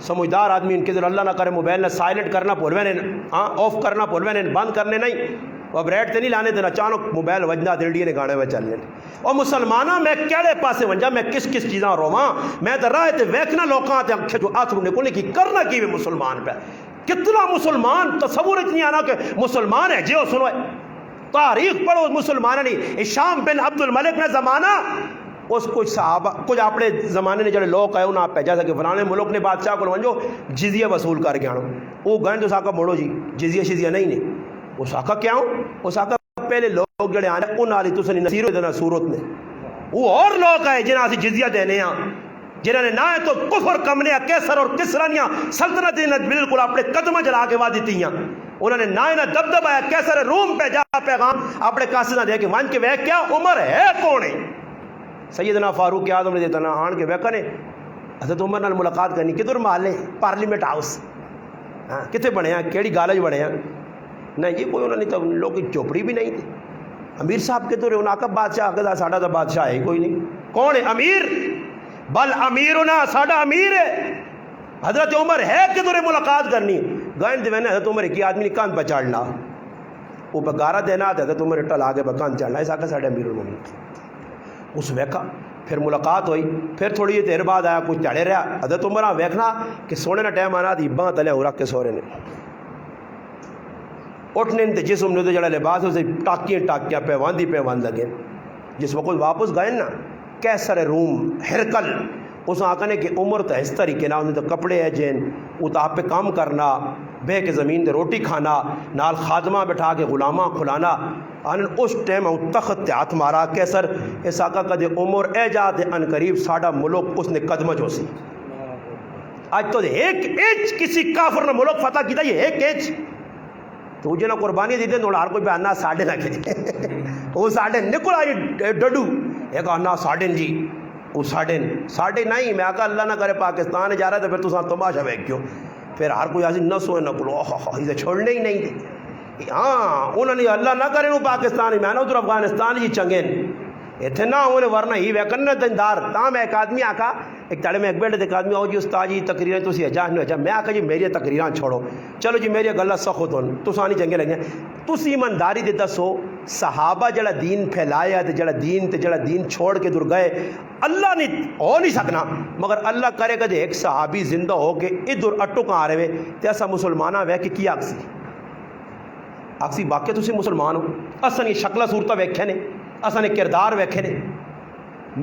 سمجھدار آدمی ان کے دل اللہ نہ کرے موبائل نہ سائلنٹ کرنا بھولوے نے، ہاں آف کرنا بھولوے نے، بند کرنے نہیں، اب ریٹ تے نہیں لانے دینا، اچانک موبائل وجنا دلڈی نے گانے میں چلنے، اور مسلمانہ میں کیڑے پاسے ونجا میں کس چیزاں رواں، میں تو راہ تے ویکھنا لوکاں تے اکھے جو آتھرو نکلنے کی کرنا کی بھی مسلمان پہ، کتنا مسلمان تصور اتنی آنا کہ مسلمان ہے جیو سنو تاریخ پڑھو مسلمان نہیں، ہشام بن عبد الملک نے زمانہ اس کچھ صحابہ کچھ اپنے زمانے نے جڑے لوگ آئے انہاں پہ جیسا کہ فلانے ملک نے بادشاہ کو ونجو جزیہ وصول کر کے آنو، وہ گئے تو ساکا موڑو جی جزیہ شزیہ نہیں وہ ساکا کیا ہوں، وہ ساکا پہلے لوگ جڑے آنے ان آلی تو سنی نصیرو دینا صورت میں، وہ اور لوگ آئے جنہاں سے جزیہ دینے ہیں، جنہوں نے نہ تو کفر کمنے کیسر اور کسرانیاں سلطنت نے بالکل اپنے قدمہ جلا کے وعدی تھی، انہوں نے نہ دبدب آیا کیسر روم پہ جا پیغام اپنے قاصدہ دے کے وان کے وہ کیا عمر ہے کون ہے، سیدنا فاروق اعظم نے دیتا نا آن کے ویکا نے حضرت عمر نال ملاقات کرنی، کدھر محلے پارلیمنٹ ہاؤس، کتنے بنے ہیں کیڑی گالج بنے ہیں، نہیں یہ کوئی انہوں نے تو لوگ کی چوپڑی بھی نہیں تھی، امیر صاحب کے تو روناقب بادشاہ آگے ساڈا تو بادشاہ ہے کوئی نہیں. کون ہے امیر؟ بل امیرنا ساڈا امیر ہے حضرت عمر ہے کہ تورے ملاقات کرنی گائن دے وینے حضرت عمر کی آدمی نے کان پہ چڑھنا وہ بگارہ دینا حضرت عمر ٹل آگے بکان چڑھنا اس آگے ساڈے امیر المومنین اس ویکھا. پھر ملاقات ہوئی. پھر تھوڑی دیر بعد آیا کچھ چڑھے رہا حضرت عمر ویکھنا کہ سونے کا ٹائم آنا دی باں تلے رکھ کے سورے نے اٹھنے تے جسم نے جڑا لباس اسے ٹاکیاں پیوند لگے. جس وقت واپس گئے نا کیسر روم ہرکل اس آکھنے کہ عمر تو اس طریقے نہ انہیں تو کپڑے ہے جن وہ تو آپ پہ کام کرنا بہ کے زمین تے روٹی کھانا نال خادمہ بٹھا کے غلاماں کھلانا ان اس ٹائم تخت تے ہاتھ مارا کیسر اس آقا کدے عمر اے جاتے ان قریب ساڈا ملک اس نے قدمہ جو سی. آج تو ایک ایچ کسی کافر نے ملک فتح کیتا یہ ایک ایچ تو جنہ قربانی دیتے تو ہر کوئی پہ آنا ساڑھے نہ کھے وہ ساڑھے نکل آئی ڈڈو ایک آنا ساڑھے جی وہ ساڑھے نہیں میں آقا اللہ نہ کرے پاکستان جا رہا ہے تو پھر تو ساتھ تماشا بیک کیوں پھر ہر کوئی آسی نہ سوئے نہ کلو اسے چھوڑنے ہی نہیں دے. ہاں انہوں نے اللہ نہ کرے وہ پاکستان میں آنا ادھر افغانستان جی چنگین اتنے نہ انہیں ورنہ ہی ویکن دندار تاں میں ایک آدمی آکا ایک تڑے میں ایک بیٹے ایک آدمی آؤ جی استاد جی تقریریں تسی اجاہ نہیں اجاہ میں آکا جی میری تقریریں چھوڑو چلو جی میری گلہ سخت ہون تسانی چنگے لگیں تسی ایمانداری دے دسو صحابہ جڑا دین پھیلایا تے جڑا دین چھوڑ کے دور گئے اللہ نے ہو نہیں سکنا مگر اللہ کرے کدے ایک صحابی زندہ ہو کے ادھر اٹو کہاں آ رہے تے ایسا مسلمانہ وے کہ کی آکسی باقی تسی مسلمان ہو اصلا یہ شکلہ صورتہ ویکھے نے اصلا نے کردار ویکھے نے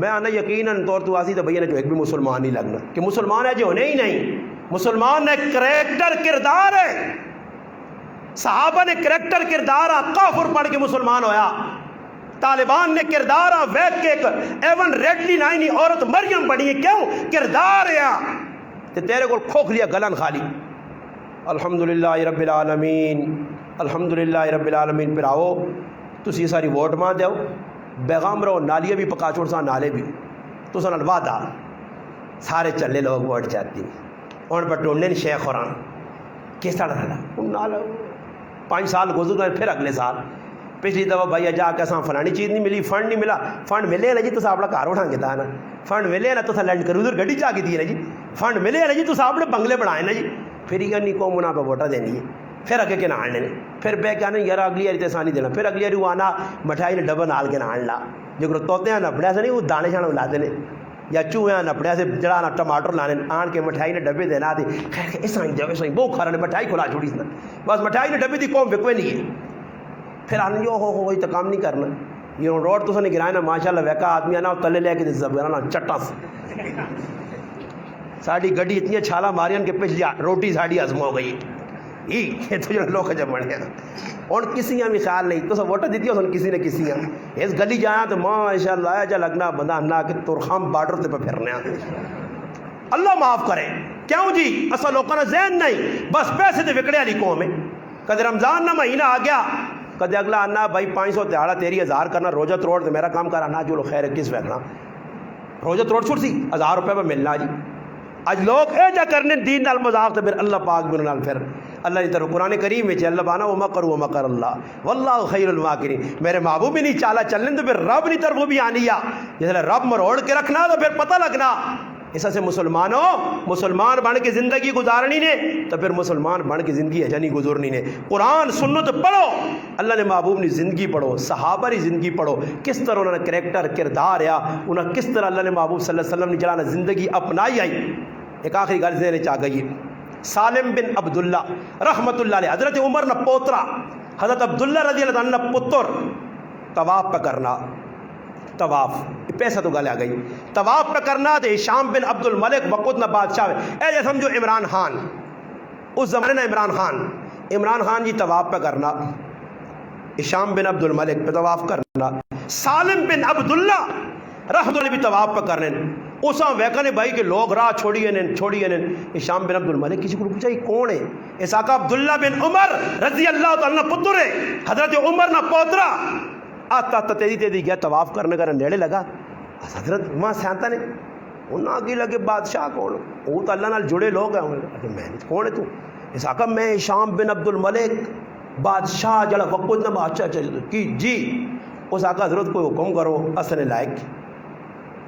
میں آنا یقیناً طور تو آسی تو بھیا نے جو ایک بھی مسلمان نہیں لگنا کہ مسلمان ہے جو ہونے ہی نہیں مسلمان نے کریکٹر کردار ہے صحابہ نے کریکٹر کردار کافر پڑھ کے مسلمان ہویا طالبان نے کردار ویک کے ایون ریڈلی نائنی عورت مریم پڑھی ہے کیوں کردار ہے تے تیرے کو کھوکھلیا گلن خالی الحمدللہ رب العالمین الحمدللہ رب العالمین پھر آؤ تسی یہ ساری ووٹ ماں دیو بیغام رہو نالیے بھی پکا چھوڑ سا نالے بھی تو سن الوادہ سارے چلے لوگ ووٹ چاہتی ان پر ڈھونڈنے شیخ قرآن کس طرح رہا ان نال 5 سال گزر گئے پھر اگلے سال پچھلی دفعہ بھائی جا کے ساں فلانی چیز نہیں ملی فنڈ نہیں ملا فنڈ ملے نا جی تو اپنا گھر اٹھا کے تھا نا فنڈ ملے نا تو لینڈ کروزر گڈی چاہ کے دی نا جی فنڈ ملے نا جی تو اپنے بنگلے بنائے نا جی پھر یہ نہیں قوم انہاں پہ ووٹاں دینی ہے پھر اگے کے نہ آنے پھر بے کے آنے یار اگلی ہری تیسانی دینا پھر اگلی ہری وہ آنا مٹھائی نے ڈبا نال کے نہ آن لا جو توتے ہیں نپڑیا سے نہیں وہ دانے شانے لا دینے یا چوہے نپڑیا سے جڑا نا ٹماٹر لانے آن کے مٹھائی نے ڈبے دینا تھی خیر کہ ایسا ہی جب ایسا ہی بہت کھا رہے مٹھائی کھلا چھوڑی سنا بس مٹھائی نے ڈبے دی قوم وکوے نہیں ہے پھر آنے جو ہو یہ تو کام نہیں کرنا یہ روڈ تو سنے گرائے نا ماشاء اللہ ویکا آدمی آنا تلے لے کے زبرانا چٹا سے ساڑی گڈی اتنی چھالا مارین کے پچھلی روٹی ساڑی ہضم ہو گئی یہ تو جو لوگ جب بڑھے اور کسی بھی خیال نہیں تو سب ووٹر دیتی ہو کسی نے کسی اس گلی جایا تو ماشاء اللہ جا لگنا بندہ نہ کہ ترخام بارڈر تے پہ پھرنے اللہ معاف کرے کیوں جی اصل لوگوں نے ذہن نہیں بس پیسے دے وکڑے والی قوم ہے کدے رمضان نہ مہینہ آ گیا کدے اگلا آنا بھائی 500 تہاڑا تیری 1000 کرنا روزہ توڑ تو میرا کام کرانا جو خیر کس ویکنا روزہ توڑ چھوڑ سی 1000 روپے پہ ملنا جی آج لوگ اے جا کرنے دین نال مذاق تو پھر اللہ پاک بن نال پھر اللہ نے طرف قرآن کریم میں اللہ بانا و مکر اللہ واللہ خیر الماکرین میرے محبوب بھی نہیں چالا چلنے تو پھر رب نہیں طرف بھی آنی جیسے رب مروڑ کے رکھنا تو پھر پتہ لگنا ایسا سے مسلمان بن کے زندگی گزارنی نے تو پھر مسلمان بن کے زندگی اجانی گزرنی نے قرآن سنت پڑھو اللہ نے محبوب نے زندگی پڑھو صحابہ کی زندگی پڑھو کس طرح انہوں نے کریکٹر کردار یا انہوں کس طرح اللہ نے محبوب صلی اللہ علیہ وسلم نے جلانا زندگی اپنائی آئی. ایک آخری گل ذہن چاہ گئی سالم بن عبداللہ رحمت اللہ علیہ حضرت عمر نہ پوترا حضرت عبداللہ رضی اللہ عنہ پتر طواف پہ کرنا طواف پیسہ تو گل آ گئی طواف پہ کرنا تو ہشام بن عبد الملک وقت نہ بادشاہ اے جیسے سمجھو عمران خان اس زمانے میں عمران خان جی طواف پہ کرنا ہشام بن عبد الملک پہ طواف کرنا سالم بن عبداللہ رحمت اللہ بھی طواف پہ کرنے اساں ویکنے بھائی کہ لوگ راہ چھوڑیے نے ہشام بن عبد الملک کسی کو پوچھا یہ کون ہے اس آقا عبداللہ بن عمر رضی اللہ تعالیٰ پتر ہے حضرت عمر نہ پوترا آتا تیزی گیا طواف کرنے کا نیڑے لگا حضرت وہاں سیانتا نے انہاں کی لگے بادشاہ کون وہ تو اللہ نال جڑے لوگ ہیں میں کون ہے تو اس آقا میں ہشام بن عبد الملک بادشاہ جڑا وقت نہ بادشاہ کی جی اس آقا حضرت کوئی حکم کرو اصل لائق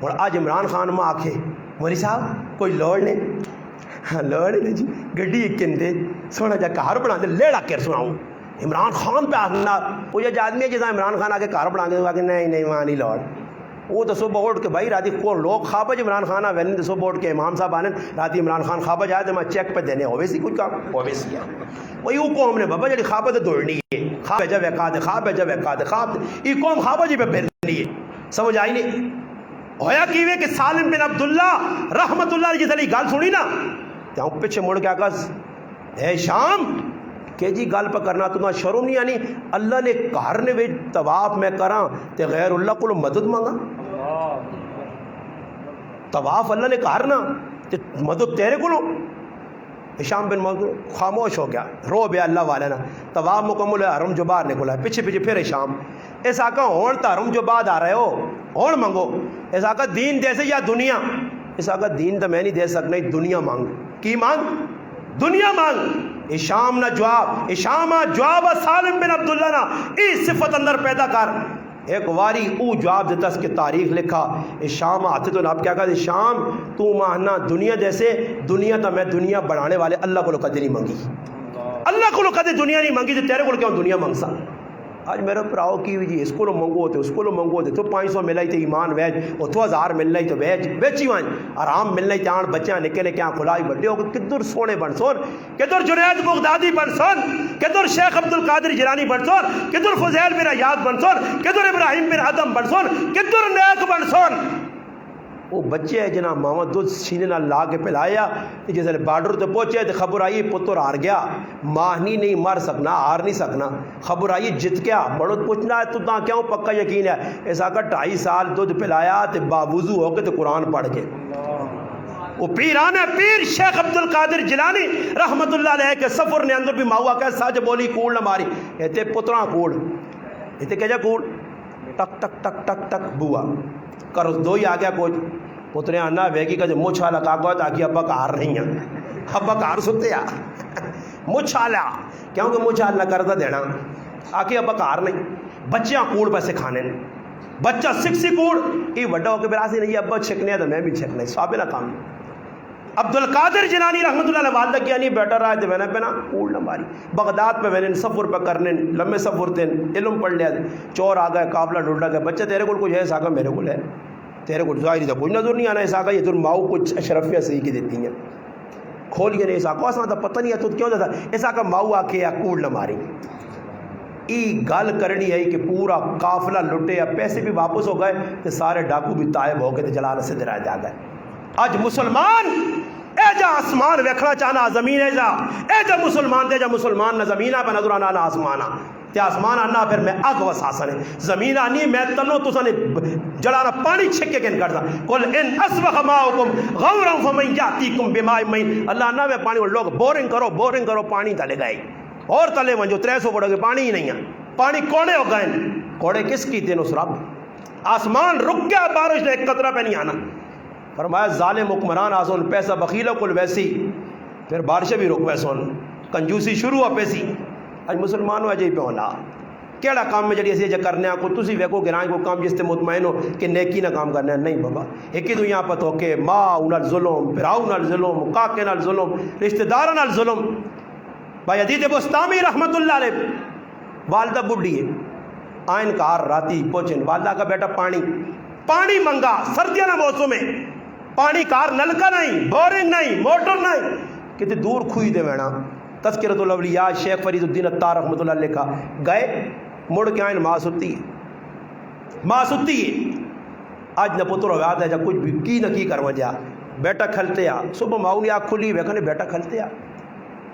اور آج عمران خان میں آکھے مولی صاحب کوئی لوڑ نہیں لوڑ نہیں جی گڈی ایک کندے سونا جا گھر بنا دے لیڑا کر سناؤں عمران خان پہ آخنا وہ جو آدمی ہے جیسا عمران خان آ کے گھر بنا دے نہیں وہاں نہیں لوڑ وہ تو صبح اٹھ کے بھائی راتی کو لوگ خوابج عمران خان آ وین صبح اٹھ کے امام صاحب آنے راتی عمران خان خوابج آئے تو میں چیک پہ دینے ہوئے سی کچھ کام ہوئے سی وہی وہ قوم نے بابا جی خوابت دوڑنی ہے خواب ہے جب وقات خواب ہے جب وقات خواب یہ قوم خوابہ جی پہ پھرنی ہے سمجھ آئی نہیں ہویا کیوے کہ سالم بن عبداللہ رحمت اللہ علیہ جس گال سنی نا تو پیچھے مڑ کے آگا اے شام کہ جی گل پہ کرنا تو شرم نہیں آنی اللہ نے گھر نے بھی طواف میں کراں تے غیر اللہ کو مدد مانگا طواف اللہ نے گھر نا تے مدد تیرے کو ہشام بن موضوع خاموش ہو گیا رو بیا اللہ والے نا طواف مکمل ہے حرم جو باہر نکلا ہے پیچھے پیچھے پھر ہشام اس آقا ہون تا حرم جو بعد آ رہے ہو ہون منگو اس آقا دین دے سے یا دنیا اس آقا دین تو میں نہیں دے سکنا دنیا مانگ کی مانگ دنیا مانگ اشام نہ جواب اشامہ جواب سالم بن عبداللہ نا اس صفت اندر پیدا کر ایک واری او جواب دیتا اس کے تاریخ لکھا اشام آتے تو آپ کیا کہا شام تو ماہنا دنیا جیسے دنیا تا میں دنیا بڑھانے والے اللہ کو قدر نہیں مانگی اللہ کو قدر دنیا نہیں مانگی تو تیرے کو کیوں دنیا مانگ سا آج میرے پراؤ کی جی اس کو منگو ہوتے اس کو منگو ہوتے تو 500 مل رہی تھے ایمان ویج اور تو 1000 مل رہی تو ویج بیچی وائن آرام مل رہی تھے بچیاں نکلے کیا کھلائی بڑھے ہو کدھر سونے بن سون کدھر جنید بغدادی بن سون کدھر شیخ عبد القادر جیلانی بن سون کدھر فضیل بن عیاض بن سون کدھر ابراہیم بن ادم بن سون کدھر نیک بن سون وہ بچے ہے جناب محمد دودھ سینے نہ لا کے پلایا جیسے بارڈر تو پہنچے تو خبر آئی پتر ہار گیا ماہنی نہیں مر سکنا ہار نہیں سکنا خبر آئی جت گیا بڑوں پوچھنا ہے تو نہ کیوں پکا یقین ہے ایسا کا 2.5 سال دودھ پلایا تو باوضو ہو کے تو قرآن پڑھ کے وہ پیران پیر شیخ عبد القادر جیلانی رحمت اللہ علیہ کے سفر نے اندر بھی ماہوا کہ سج بولی کوڑ نہ ماری ایتے پترا کوڑ ایتے کہ جا کوڑ ٹک ٹک ٹک ٹک ٹک بوا کر اس دو ہی آ گیا کچھ پترے آنا ویگی کا جو مچھ والا کاکو ہے تاکہ ابا کار نہیں ہے ابا کار ستے آ مچھ والا کیونکہ مچھ والا کرتا دینا آکے ابا کار نہیں بچیاں کوڑ پیسے کھانے بچہ سکسی کوڑ یہ وڈا ہو کے براسی نہیں ابا چھکنے ہے تو میں بھی چھکنے صحابہ نہ کام عبد القادر جیلانی رحمت اللہ علیہ والدہ کیا نہیں بیٹر رہا ہے تو میں نے پہنا کوڑ نہ ماری بغداد پہ میں نے سفر پہ کرنے لمبے سفر تھے علم پڑھ لیا چور آ گئے قابلہ ڈھونڈا گیا بچہ تیرے کو کچھ ہے ساکا میرے کو ہے تیرے کو ظاہری تھا کچھ نظر نہیں آنا ایسا کا یہ تم ماؤ کچھ اشرفیہ صحیح کی دیتی ہیں کھول گئے نہیں ایسا کو آسان تھا پتہ نہیں ہے تو کیوں تھا ایسا کا ماؤ آ کے یا کوڑ نہ ماری ای گل کرنی ہے کہ پورا قافلہ لٹے یا پیسے بھی واپس ہو گئے تو سارے ڈاکو بھی طائب ہو گئے تو جلال سے درائے جا گئے آج مسلمان اے جا آسمان ویکھنا چاہنا زمین اے جا مسلمان دے جا مسلمان نہ زمینہ پہ نظر آنا نہ آسمانہ تے آسمان آنا پھر میں اگ وساسن زمین آنی میں تنو تو سنے جلانا پانی چھکے کن کرتا قل ان اسبخ ماؤکم غورا فمن یاتیکم بماء معین اللہ آنا میں پانی لوگ بورنگ کرو پانی تلے گئے اور تلے ونجو 300 بڑھو گے پانی ہی نہیں ہے پانی کوڑے ہو گئے کوڑے کس کی تین اس رب آسمان رک گیا بارش نے ایک قطرہ پہ نہیں آنا فرمایا ظالم حکمران آسون پیسہ بخیلہ کل ویسی پھر بارشیں بھی رک ویسون کنجوسی شروع ہو پیسی آج مسلمانوں اجے پہ ہونا کیڑا کام میں جڑی ایسے جے کرنے کو تسی ویکو گرائیں کو کام جس تے مطمئن ہو کہ نیکی نہ کام کرنا ہے نہیں بابا ایک ہی تو یہاں پتہ ہو کہ ماں نال ظلم بھراؤ نال ظلم کاکے نال ظلم رشتہ داراں نال ظلم بھائی عدید بستامی رحمت اللہ علیہ والدہ بڈھی ہے آئین کار راتی پہنچن والدہ کا بیٹا پانی منگا سردیاں نہ موسم میں پانی کار نلکا نہیں بورنگ نہیں موٹر نہیں کتے دور کھوئی دے وینا تذکرۃ الاولیاء شیخ فرید الدین عطار رحمۃ اللہ علیہ لکھا گئے مڑ کے آئین ماں ستی ہے آج نہ پتر ہو یاد ہے جب کچھ بھی کی نہ کی کروا جا بیٹا کھلتے آ صبح ماؤں نے آنکھ کھلی ویکھنے بیٹا کھلتے آ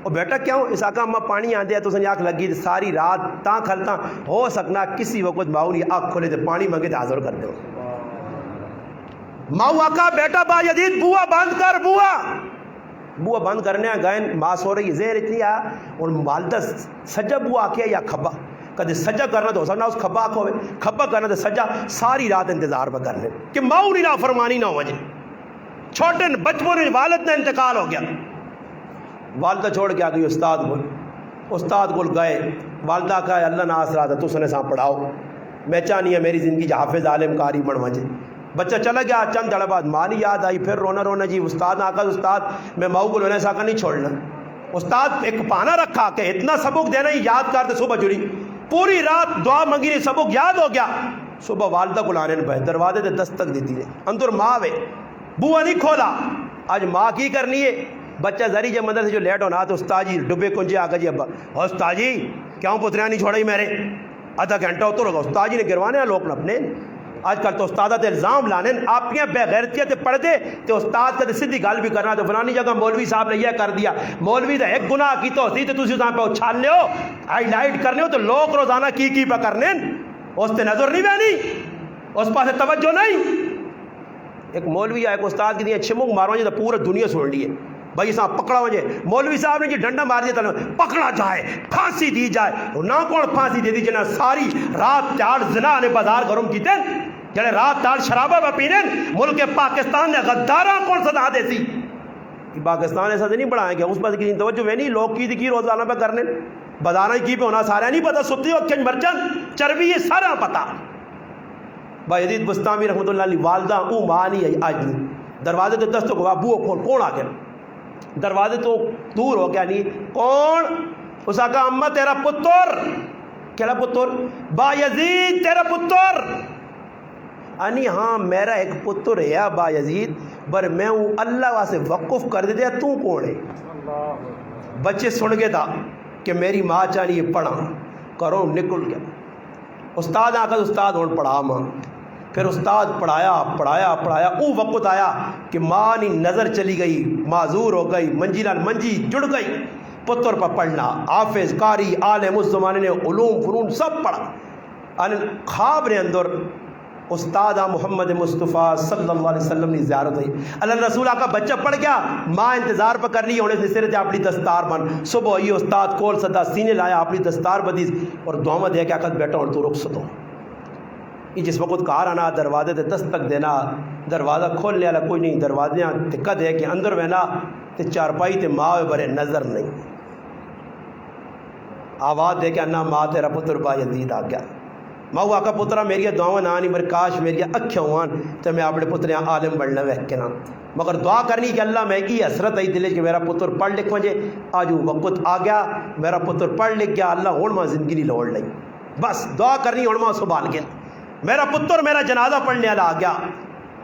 اور بیٹا کیوں اس آقا اما پانی آندے تو سنی آنکھ لگی ساری رات تاں کھلتا ہو سکنا کسی وقت ماؤں نے آنکھ کھولے تو پانی منگے تو حاضر کر دو ماؤں آقا بیٹا با جدید بوا بند کر بوا بند کرنے گئے ماں سو رہی زیر اتنی آ اور والدہ سجا بوا آکے یا کھبا کدے سجا کرنا تو ہو سکنا اس کھبا آکھ ہوئے کھبا کرنا تو سجا ساری رات انتظار پہ کرنے کہ ماؤں نہیں نافرمانی نہ ہو وجہ چھوٹے بچپوں نے والد نے انتقال ہو گیا والدہ چھوڑ کے آ گئی استاد کو گئے والدہ کا اللہ نہ آسرا تھا تو سنے ساں پڑھاؤ میں چاہنی ہے میری زندگی جو حافظ عالم قاری بن وجے. بچہ چلا گیا, چند دڑ بعد ماں نہیں یاد آئی, پھر رونا رونا جی استاد آقا استاد میں ماؤ کو رونا ساکا نہیں چھوڑنا. استاد ایک پانا رکھا کہ اتنا سبق دینا ہی یاد کر دے. صبح جڑی پوری رات دعا منگی رہی, سبق یاد ہو گیا. صبح والدہ کو لانے پہ دروازے تے دستک دیتی ہے, اندر ماں وے, بوا نہیں کھولا. آج ماں کی کرنی ہے, بچہ ذری جب مدد سے جو لیٹ ہونا تو استاد جی ڈبے کنجے آگا جی ابا استاد جی کیوں پتریاں نہیں چھوڑی میرے, آدھا گھنٹہ اتر ہوگا. استاد جی نے گروانے ہیں لوگ اپنے. آج کل تو استادہ تے الزام لانے آپ کے بے غیرتیت تے پڑھ دے تو استاد کا سیدھی گل بھی کرنا تو فلانی جگہ مولوی صاحب نے یہ کر دیا. مولوی دا ایک گناہ کی تو ہوتی تو تسی اس پہ اچھالنے ہو, ہائی لائٹ کرنے ہو, تو لوگ روزانہ کی پہ کرنے اس تے نظر نہیں بہنی, اس پاس توجہ نہیں. ایک مولوی ہے ایک استاد کی دیا چھمک مارو جی تو پورا دنیا سن لیے بھائی صاحب پکڑا ہو جائے. مولوی صاحب نے جی ڈنڈا مار دیا تو پکڑا جائے, پھانسی دی جائے. نہ کون پھانسی دے دی جنا ساری رات چاڑ زنا نے بازار گرم کیتے, جڑے رات چاڑ شرابہ پہ پینے. ملک پاکستان نے غداراں کون سزا دے سی کہ پاکستان ایسا نہیں بڑھائیں گے, اس پاس کسی توجہ ہے نہیں. لوگ کی روزانہ پہ کرنے بازار کی پہ ہونا سارا نہیں پتا, ستی اکھن مرچن چربی یہ سارا پتا. بھائی یزید بستامی رحمۃ اللہ علیہ والدہ او ماں نہیں آئی آج نہیں. دروازے تو دستوں کو بو کھول, کون آ گیا دروازے تو دور ہو گیا نہیں کون. اس آقا اماں تیرا پتر, کیا پتر؟ با یزید تیرا پتر. انی ہاں میرا ایک پتر ہے با یزید, بر میں ہوں اللہ واسے وقف کر دیتے تو کون ہے. بچے سن گئے تھا کہ میری ماں چاہنی یہ پڑھا کرو, نکل گیا. استاد آ کر استاد ہوں پڑھا ماں, پھر استاد پڑھایا. او وقت آیا کہ ماں نی نظر چلی گئی, معذور ہو گئی, منجی نال منجی جڑ گئی. پتر پر پڑھنا, حافظ قاری عالم اس زمانے نے علوم فنون سب پڑھا. خواب نے اندر استاد محمد مصطفیٰ صلی اللہ علیہ وسلم کی زیارت ہوئی. اللہ رسول کا بچہ پڑھ گیا, ماں انتظار پہ کر لی ہونے سے سر تے اپنی دستار بن. صبح ہوئی استاد کول سدا سینے لایا, اپنی دستار بدی اور دعا دے کے آخر بیٹا ہوں تو رک سکو. یہ جس وقت کار آنا دروازے تے دستک دینا, دروازہ کھولنے والا کوئی نہیں, دروازے دکا دے کے اندر بہنا تے چارپائی تے ماں برے نظر نہیں. آواز دے کے انا ماں تیرا پتر با یزید آ گیا. ماں آقا پترا میری دعا نہ نہیں میرے کاش میری اکھیاں ہوان تو میں اپنے پتر عالم بننا ویکھ کے نا, مگر دعا کرنی کہ اللہ میں کی حسرت آئی دل کہ میرا پتر پڑھ لکھ وجے. آج وقت آ گیا میرا پتر پڑھ لکھ گیا, اللہ ہوں ماں زندگی نہیں لوڑ لئی. بس دعا کرنی ہوں ماں سنبھال کے. میرا پتر میرا جنازہ پڑھنے والا آ گیا,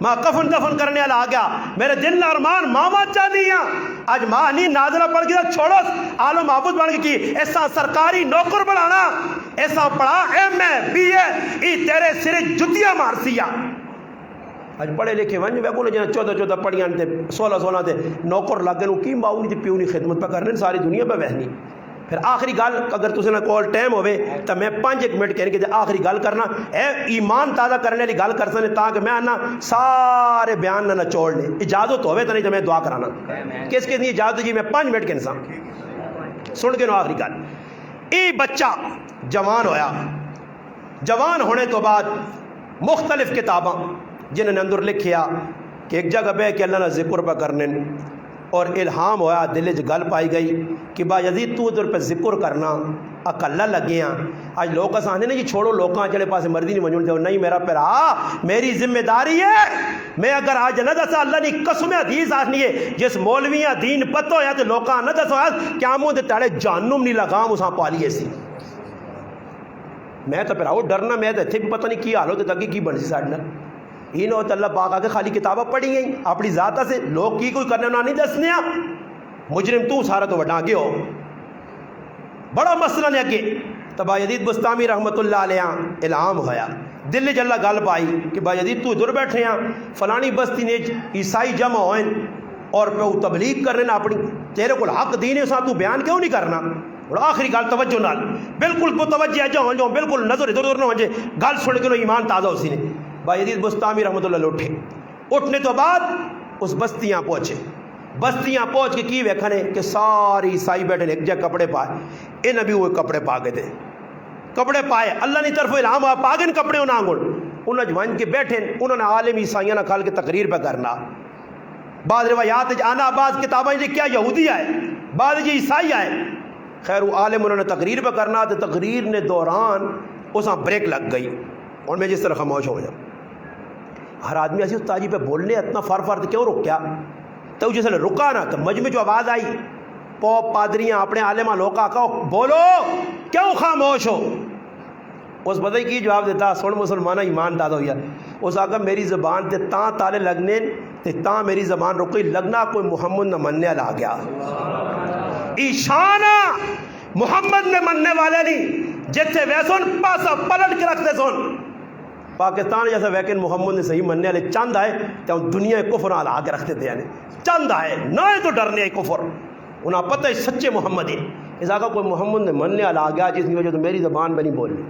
ماں کفن دفن کرنے والا آ گیا. میرے دل ارمان ماما چاہتی ہیں آج ماں نہیں نازلہ پڑھ کے چھوڑو عالم معبود بن کے کی ایسا سرکاری نوکر بنانا, ایسا پڑھا ایم اے بی اے ای تیرے سرے جتیاں مارسیا. آج پڑھے لکھے ون وے کو جنا 14 پڑھیاں تے 16 تے نوکر لگ گئے کی ماؤ نہیں پیو نہیں خدمت پہ کرنے ساری دنیا پہ وہنی. پھر آخری گل اگر تسی نہ کول ٹائم ہوئے تو میں 5 منٹ کہنے کے آخری گل کرنا اے ایمان تازہ کرنے والی گل کر سکتے تاکہ میں آنا سارے بیان نہ چھوڑ لے. اجازت ہوئے تو نہیں تو میں دعا کرانا. کس کے لیے اجازت جی میں 5 منٹ کہنا سن کے نو آخری گل. ای بچہ جوان ہویا, جوان ہونے تو بعد مختلف کتاباں جنہوں نے اندر لکھیا کہ ایک جگہ بہ کے اللہ نے ذکر پہ کرنے اور الہام ہویا دل چ گل پائی گئی کہ با یزید تو ادھر پہ ذکر کرنا اکلا لگے ہیں. آج لوگ آسان نا جی چھوڑو لوکاں جڑے پاس مرضی نہیں منجن دو, نہیں میرا پیرا میری ذمہ داری ہے. میں اگر آج نہ دسا اللہ نے قسم حدیث آسنی ہے جس مولویاں دین پتہ ہویا تے لوکاں نہ دسو قیامت دے تاڑے جہنم نہیں لگام اساں پالیے سی. میں تو پیرا وہ ڈرنا میں تو اتنے بھی پتہ نہیں کی حال ہوتے تک کی بن سی ساڈے نال. یہ نہ ہوتا اللہ پاک آ کے خالی کتابیں پڑھی گئی اپنی ذاتہ سے لوگ کی کوئی کرنے نہ نہیں دسنے. مجرم تو سارا تو وڈا کے ہو بڑا مسئلہ نے اگے. تبا یزید بستامی رحمت اللہ علیہ الہام ہویا دل چ اللہ گل پائی کہ با یزید تو ادھر بیٹھے ہیں فلانی بستی نے عیسائی جمع ہوئے اور پہ وہ تبلیغ کر رہے ہیں اپنی, تیرے کو حق دین ہے سا تو بیان کیوں نہیں کرنا. اور آخری گل توجہ نال بالکل متوجہ ہے جو بالکل نظر ادھر ادھر نہ ہو جائے گل سن کے ایمان تازہ اسی نے. با یزید بستامی رحمۃ اللہ اٹھے, اٹھنے تو بعد اس بستیاں پہنچے. بستیاں پہنچ کے کی ویکھنے کہ ساری عیسائی بیٹھے ایک جگہ کپڑے پائے. اے نبی وہ کپڑے پا گئے تھے, کپڑے پائے اللہ نے طرف الہام ہوا پاگن کپڑے انہاں گل انہاں جوان کے بیٹھے انہوں نے عالم عیسائیاں نہ کھال کے تقریر پہ کرنا. بعض روایات آنا بعض کتابیں جی کیا یہودی آئے بعض جی عیسائی آئے. خیر وہ عالم انہوں نے تقریر پہ کرنا تو تقریر نے دوران اساں بریک لگ گئی. اور میں جس طرح خاموش ہو جاؤں. ہر آدمی ایسی استاد جی پہ بولنے اتنا فر کیوں رک گیا؟ تو جس نے رکا نا تو مجمع جو آواز آئی پوپ پادریاں اپنے عالمہ لوکا کہو بولو کیوں خاموش ہو؟ اس پتہ کی جواب دیتا سن مسلمانہ ایمان دادا ہویا. اس آگا میری زبان تے تاں تالے لگنے تے تاں میری زبان رکی لگنا کوئی محمد نہ مننے لا گیا. ایشانہ محمد نے مننے والے نہیں جتھے ویسن پاسا پلٹ کے رکھتے سن. پاکستان جیسا ویکن محمد نے صحیح مننے والے چند آئے تو دنیا کفر آل آگے رکھتے تھے. یعنی چند آئے نہ تو ڈرنے آئے کفر انہاں پتہ ہے سچے محمد ہیں. اس آگا کوئی محمد نے مننے والا آ گیا جس کی وجہ تو میری زبان میں نہیں بولنی.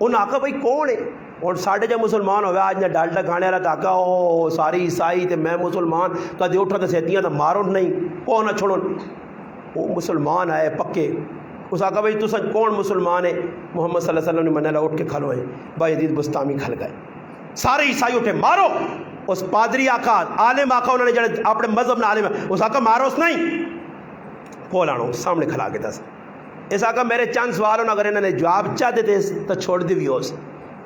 انہاں آقا بھائی کون ہے؟ اور ساڑھے جب مسلمان ہوئے آج نے ڈالٹا کھانے والا تاکہ او ساری عیسائی تے میں مسلمان کدے اٹھا تے سیتیاں تے مارو نہیں کون نہ چھوڑو. وہ مسلمان آئے پکے. اس آقا بھائی تو سچ کون مسلمان ہے؟ محمد صلی اللہ علیہ وسلم نے منہ لا اٹھ کے کھلو ہے. بھائی عزیز بستامی کھل گئے سارے عیسائی اٹھے مارو. اس پادری آقا عالم آقا انہوں نے جڑے اپنے مذہب نے عالم ہے اس آقا مارو اس نہیں کول آنو سامنے کھلا کے دس. اس آقا میرے چند سوالوں اگر انہوں نے جواب چاہ دیتے تو چھوڑ دی اس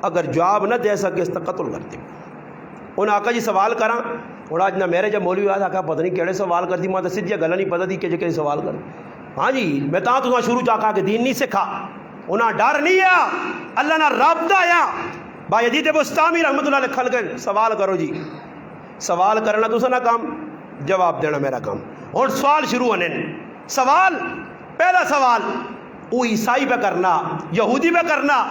اگر جواب نہ دے سکے اس تو قتل کر دی. انہوں آقا جی سوال کراں اور آج نہ میرے جب مولوی آج آقا پتہ نہیں کیڑے سوال کر دی ماں تو سیدھی گلا نہیں پتہ دی کہ جو سوال کر. ہاں جی میں تاں تو شروع چاہا کہ دین نہیں سکھا انہاں ڈر نہیں آیا اللہ نہ رابطہ آیا. بھائی عزیز بستامی رحمت اللہ علیہ کھل گئے سوال کرو جی. سوال کرنا تو نہ کام جواب دینا میرا کام. اور سوال شروع ہونے سوال پہلا سوال وہ عیسائی پہ کرنا یہودی پہ کرنا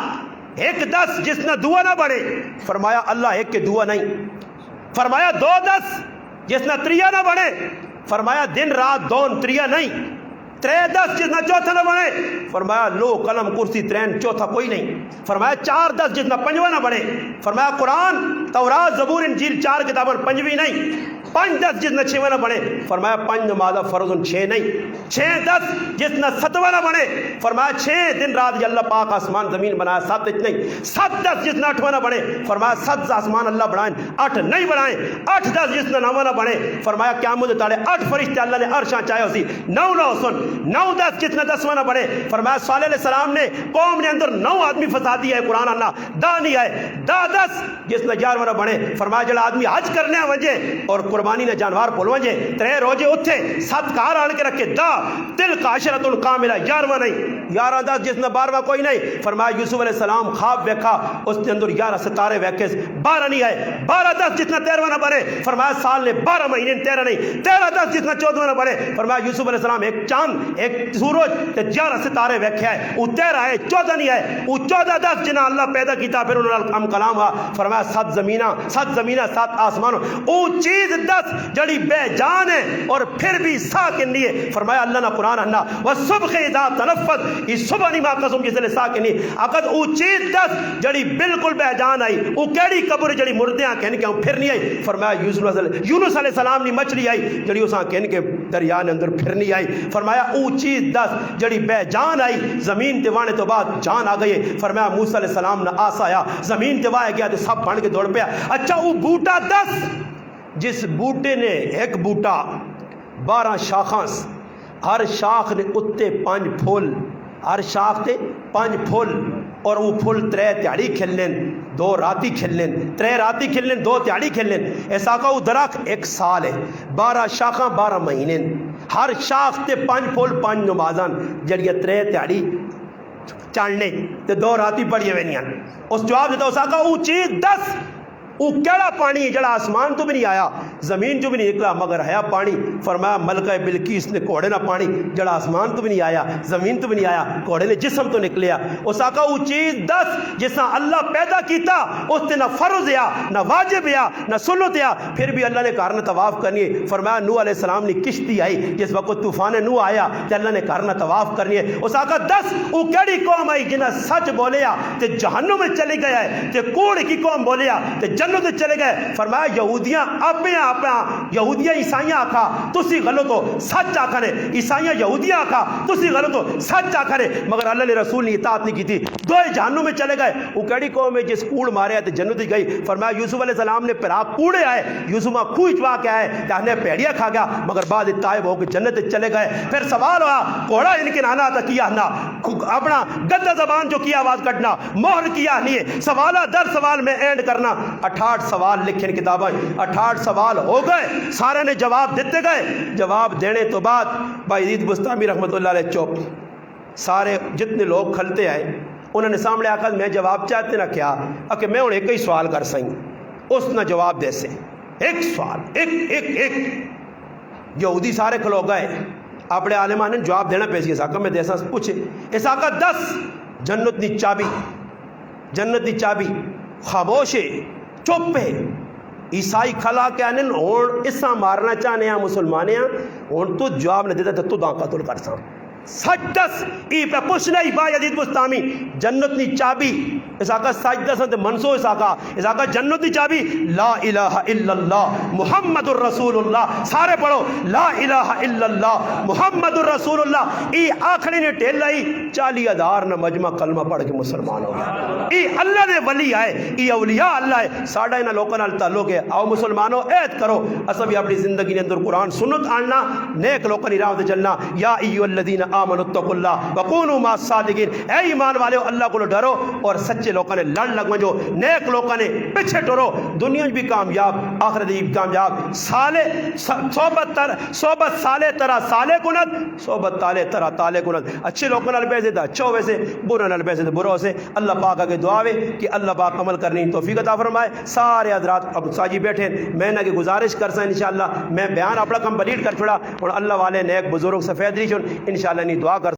1-10 جس نہ دعا نہ بڑھے. فرمایا اللہ ایک کے دعا نہیں. فرمایا 2-10 جس نہ تریا نہ بڑھے. فرمایا دن رات دون تریا نہیں. 3-10 جس نہ چوتھا نہ بڑھے. فرمایا لو قلم کرسی ترین چوتھا کوئی نہیں. فرمایا 4-10 جس نہ پنجواں نہ بڑھے. فرمایا قرآن تورات زبور انجیل 4 کتابیں پنجویں نہیں. 5-10 جس نہ 6واں نہ بڑھے. فرمایا 5 نمازہ فرض 6 نہیں. 6-10 جس نہ 7واں نہ بڑھے. فرمایا 6 دن رات یہ اللہ پاک آسمان زمین بنایا 7 نہیں. 7-10 جس نہ 8واں نہ بڑھے. فرمایا 7 آسمان اللہ بڑھائیں 8 نہیں بڑھائیں. 8-10 جس نہ 9واں نہ بڑھے. فرمایا قیامت تاڑے 8 فرشتے اللہ نے عرشاں چاہے اسی 9 سن 9-10 جس نہ 10واں نہ بڑھے. فرمایا صالح علیہ السلام نے قوم نے اندر 9 آدمی فسادی ہے قرآن اللہ دا نہیں آئے. 10 جس نہ 11واں نہ بڑھے. فرمایا جڑا آدمی حج کرنے وجے اور قربانی نے جانوار پولو جے 3 روزے اتھے 7 کار آن کے رکھے دا تل کا عشرۃ کاملہ 11واں نہیں. 11-10 جس نہ 12واں کوئی نہیں. فرمایا یوسف علیہ السلام خواب دیکھا اس کے اندر 11 ستارے ویکے 12 نہیں آئے. 12-10 جس نہ 13واں نہ بڑھے. فرمایا سال نے 12 مہینے 13 نہیں. 13-10 جس نہ 14واں نہ بڑھے. فرمایا یوسف علیہ السلام ایک چاند ایک سورج تے 11 ستارے ویکھے ہے وہ 13 ہے 14 نہیں آئے. وہ 14-10 جنہ اللہ پیدا کیتا پھر انہوں نے کلام ہوا. فرمایا 7 زمینہ 7 آسمان وہ چیز 10 جڑی بے جان ہے اور پھر بھی ساکن نہیں ہے. فرمایا اللہ نہ قرآن اللہ والصبح اذا تنفس یہ صبح نہیں ماں قسم کسی لئے ساکن نہیں. اگر وہ چیز 10 جڑی بالکل بے جان آئی وہ کیڑی قبر جڑی مردیاں کہنے کے پھر نہیں آئی. فرمایا یونس علیہ السلام نے مچھلی آئی جڑی اساں کہنے کے دریا نے اندر پھر نہیں آئی. فرمایا وہ چیز 10 جڑی بے جان آئی زمین دیوانے تو بعد جان آ گئی. فرمایا موسیٰ علیہ السلام نے آسا آیا زمین دیوائے گیا تو سب بن کے دوڑ پیا. اچھا وہ بوٹا 10 جس بوٹے نے ایک بوٹا 12 شاخاں ہر شاخ نے اتے 5 پھول ہر شاخ تے 5 پھول اور وہ پھول 3 تیاڑی کھلنے 2 راتی کھلنے 3 راتی کھلنے 2 تیاڑی کھلنے. ایسا کا وہ درخت 1 سال ہے 12 شاخاں 12 مہینے ہر شاخ تے 5 پھول 5 نمازاں جڑی 3 تیاڑی چڑھنے تے 2 راتی پڑھیے وینیاں. اس جواب دیتا اس آقا وہ چیز 10 وہ کیڑا پانی جڑا آسمان تو بھی نہیں آیا زمین جو بھی نہیں نکلا مگر ہے پانی. فرمایا ملکہ بلقیس نے کوڑے نہ پانی جڑا آسمان تو بھی نہیں آیا زمین تو بھی نہیں آیا کوڑے نے جسم تو نکلیا. اس آقا وہ چیز 10 جس طرح اللہ پیدا کیتا اس نے نہ فرض یا نہ واجب یا نہ سنت یا پھر بھی اللہ نے کارن طواف کرنی ہے. فرمایا نوح علیہ السلام نے کشتی آئی جس وقت طوفان نوح آیا کہ اللہ نے کارن طواف کرنی ہے. اس آقا 10 وہ کیڑی قوم آئی جنہیں سچ بولیا تے جہنم میں چلی گیا ہے تے کوڑ کی قوم بولیا تے جنت چلے گئے. فرمایا یہودیاں اپنے آپ یہودیاں عیسائیاں آکھا تسی غلط ہو سچ آکھنے, عیسائیاں یہودیاں آکھا تسی غلط ہو سچ آکھنے, مگر اللہ نے رسول نے اطاعت نہیں کی تھی. دوئے جہنم میں چلے گئے. وہ کیڑی قوم ہے جس کوڑ مارے تو جنت ہی گئی. فرمایا یوسف علیہ السلام نے پھرا کوڑے آئے, یوسف خوہ چوا کے آئے کہ پیڑیا کھا گیا, مگر بعد تائب ہو کے جنت چلے گئے. پھر سوال ہوا کوڑا ان کے نانا تھا کیا نہ اپنا گندہ زبان جو کیا آواز کٹنا مہر کیا نہیں, سوالہ در سوال میں اینڈ کرنا. 68 سوال لکھے کتابیں, 68 سوال ہو گئے, سارے نے جواب دیتے گئے. جواب دینے تو بعد بھائی یزید بستامی رحمۃ اللہ علیہ چوپ. سارے جتنے لوگ کھلتے آئے انہوں نے سامنے آ کر میں جواب چاہتے نہ کیا کہ میں انہیں ایک ہی سوال کر سکیں, اس نہ جواب دے سے ایک سوال ایک ایک ایک. یہودی سارے کھلو گئے, اپنے عالمان نے جواب دینا پیسی. اساقہ میں دیسا پوچھے اساقہ 10 جنت نی چابی, جنت نی چابی خاموش ہے چپ ہے. عیسائی کھلا کے آنے ہون اسا مارنا چاہنے ہیں مسلمانے ہیں ہون تو جواب نہ دیتا تو داں قتل کر ساں. سجدس ای پہ پوچھنا ہی با یزید بستامی جنت نی چابی اساقہ سجدس انت منسو اساقہ جنت نی چابی لا الہ الا اللہ محمد الرسول اللہ. سارے پڑھو لا الہ الا اللہ محمد الرسول اللہ. ای آخری نے ٹھیل لائی 40,000 نہ مجمع کلمہ پڑھ کے مسلمان ہو گیا. ای اللہ نے ولی آئے, ای اولیاء اللہ ہے. ساڑھا انہا لوکاں نال تعلق ہے. آؤ مسلمانوں عہد کرو اسا بھی اپنی زندگی نے اندر قرآن سنت آننا, نیک لوکاں نی راہ تے چلنا. یا ایھا الذین آمنوا اتقوا اللہ وکونوا مع الصادقین. اے ایمان والے اللہ کو ڈرو اور سچے لوگوں نے لڑ لگ جو, نیک لوگوں نے پیچھے ٹرو. دنیا بھی کامیاب آخرت بھی کامیاب. سالے صحبت سالے طرح سالے کنت صحبت تالے طرح تالے کنت. اچھے لوگوں نال بیسے تو اچھا ہوئے سے, برے نال بیسے تو برا سے. اللہ پاک آگے دعا ہے کہ اللہ پاک عمل کرنے توفیق عطا فرمائے. سارے حضرات اب ساجی بیٹھے میں نہ کہ گزارش کر سیں انشاءاللہ میں بیان اپنا کمپلیٹ کر چھوڑا اور اللہ والے نیک بزرگ سفید ریچن انشاءاللہ نہیں دعا کر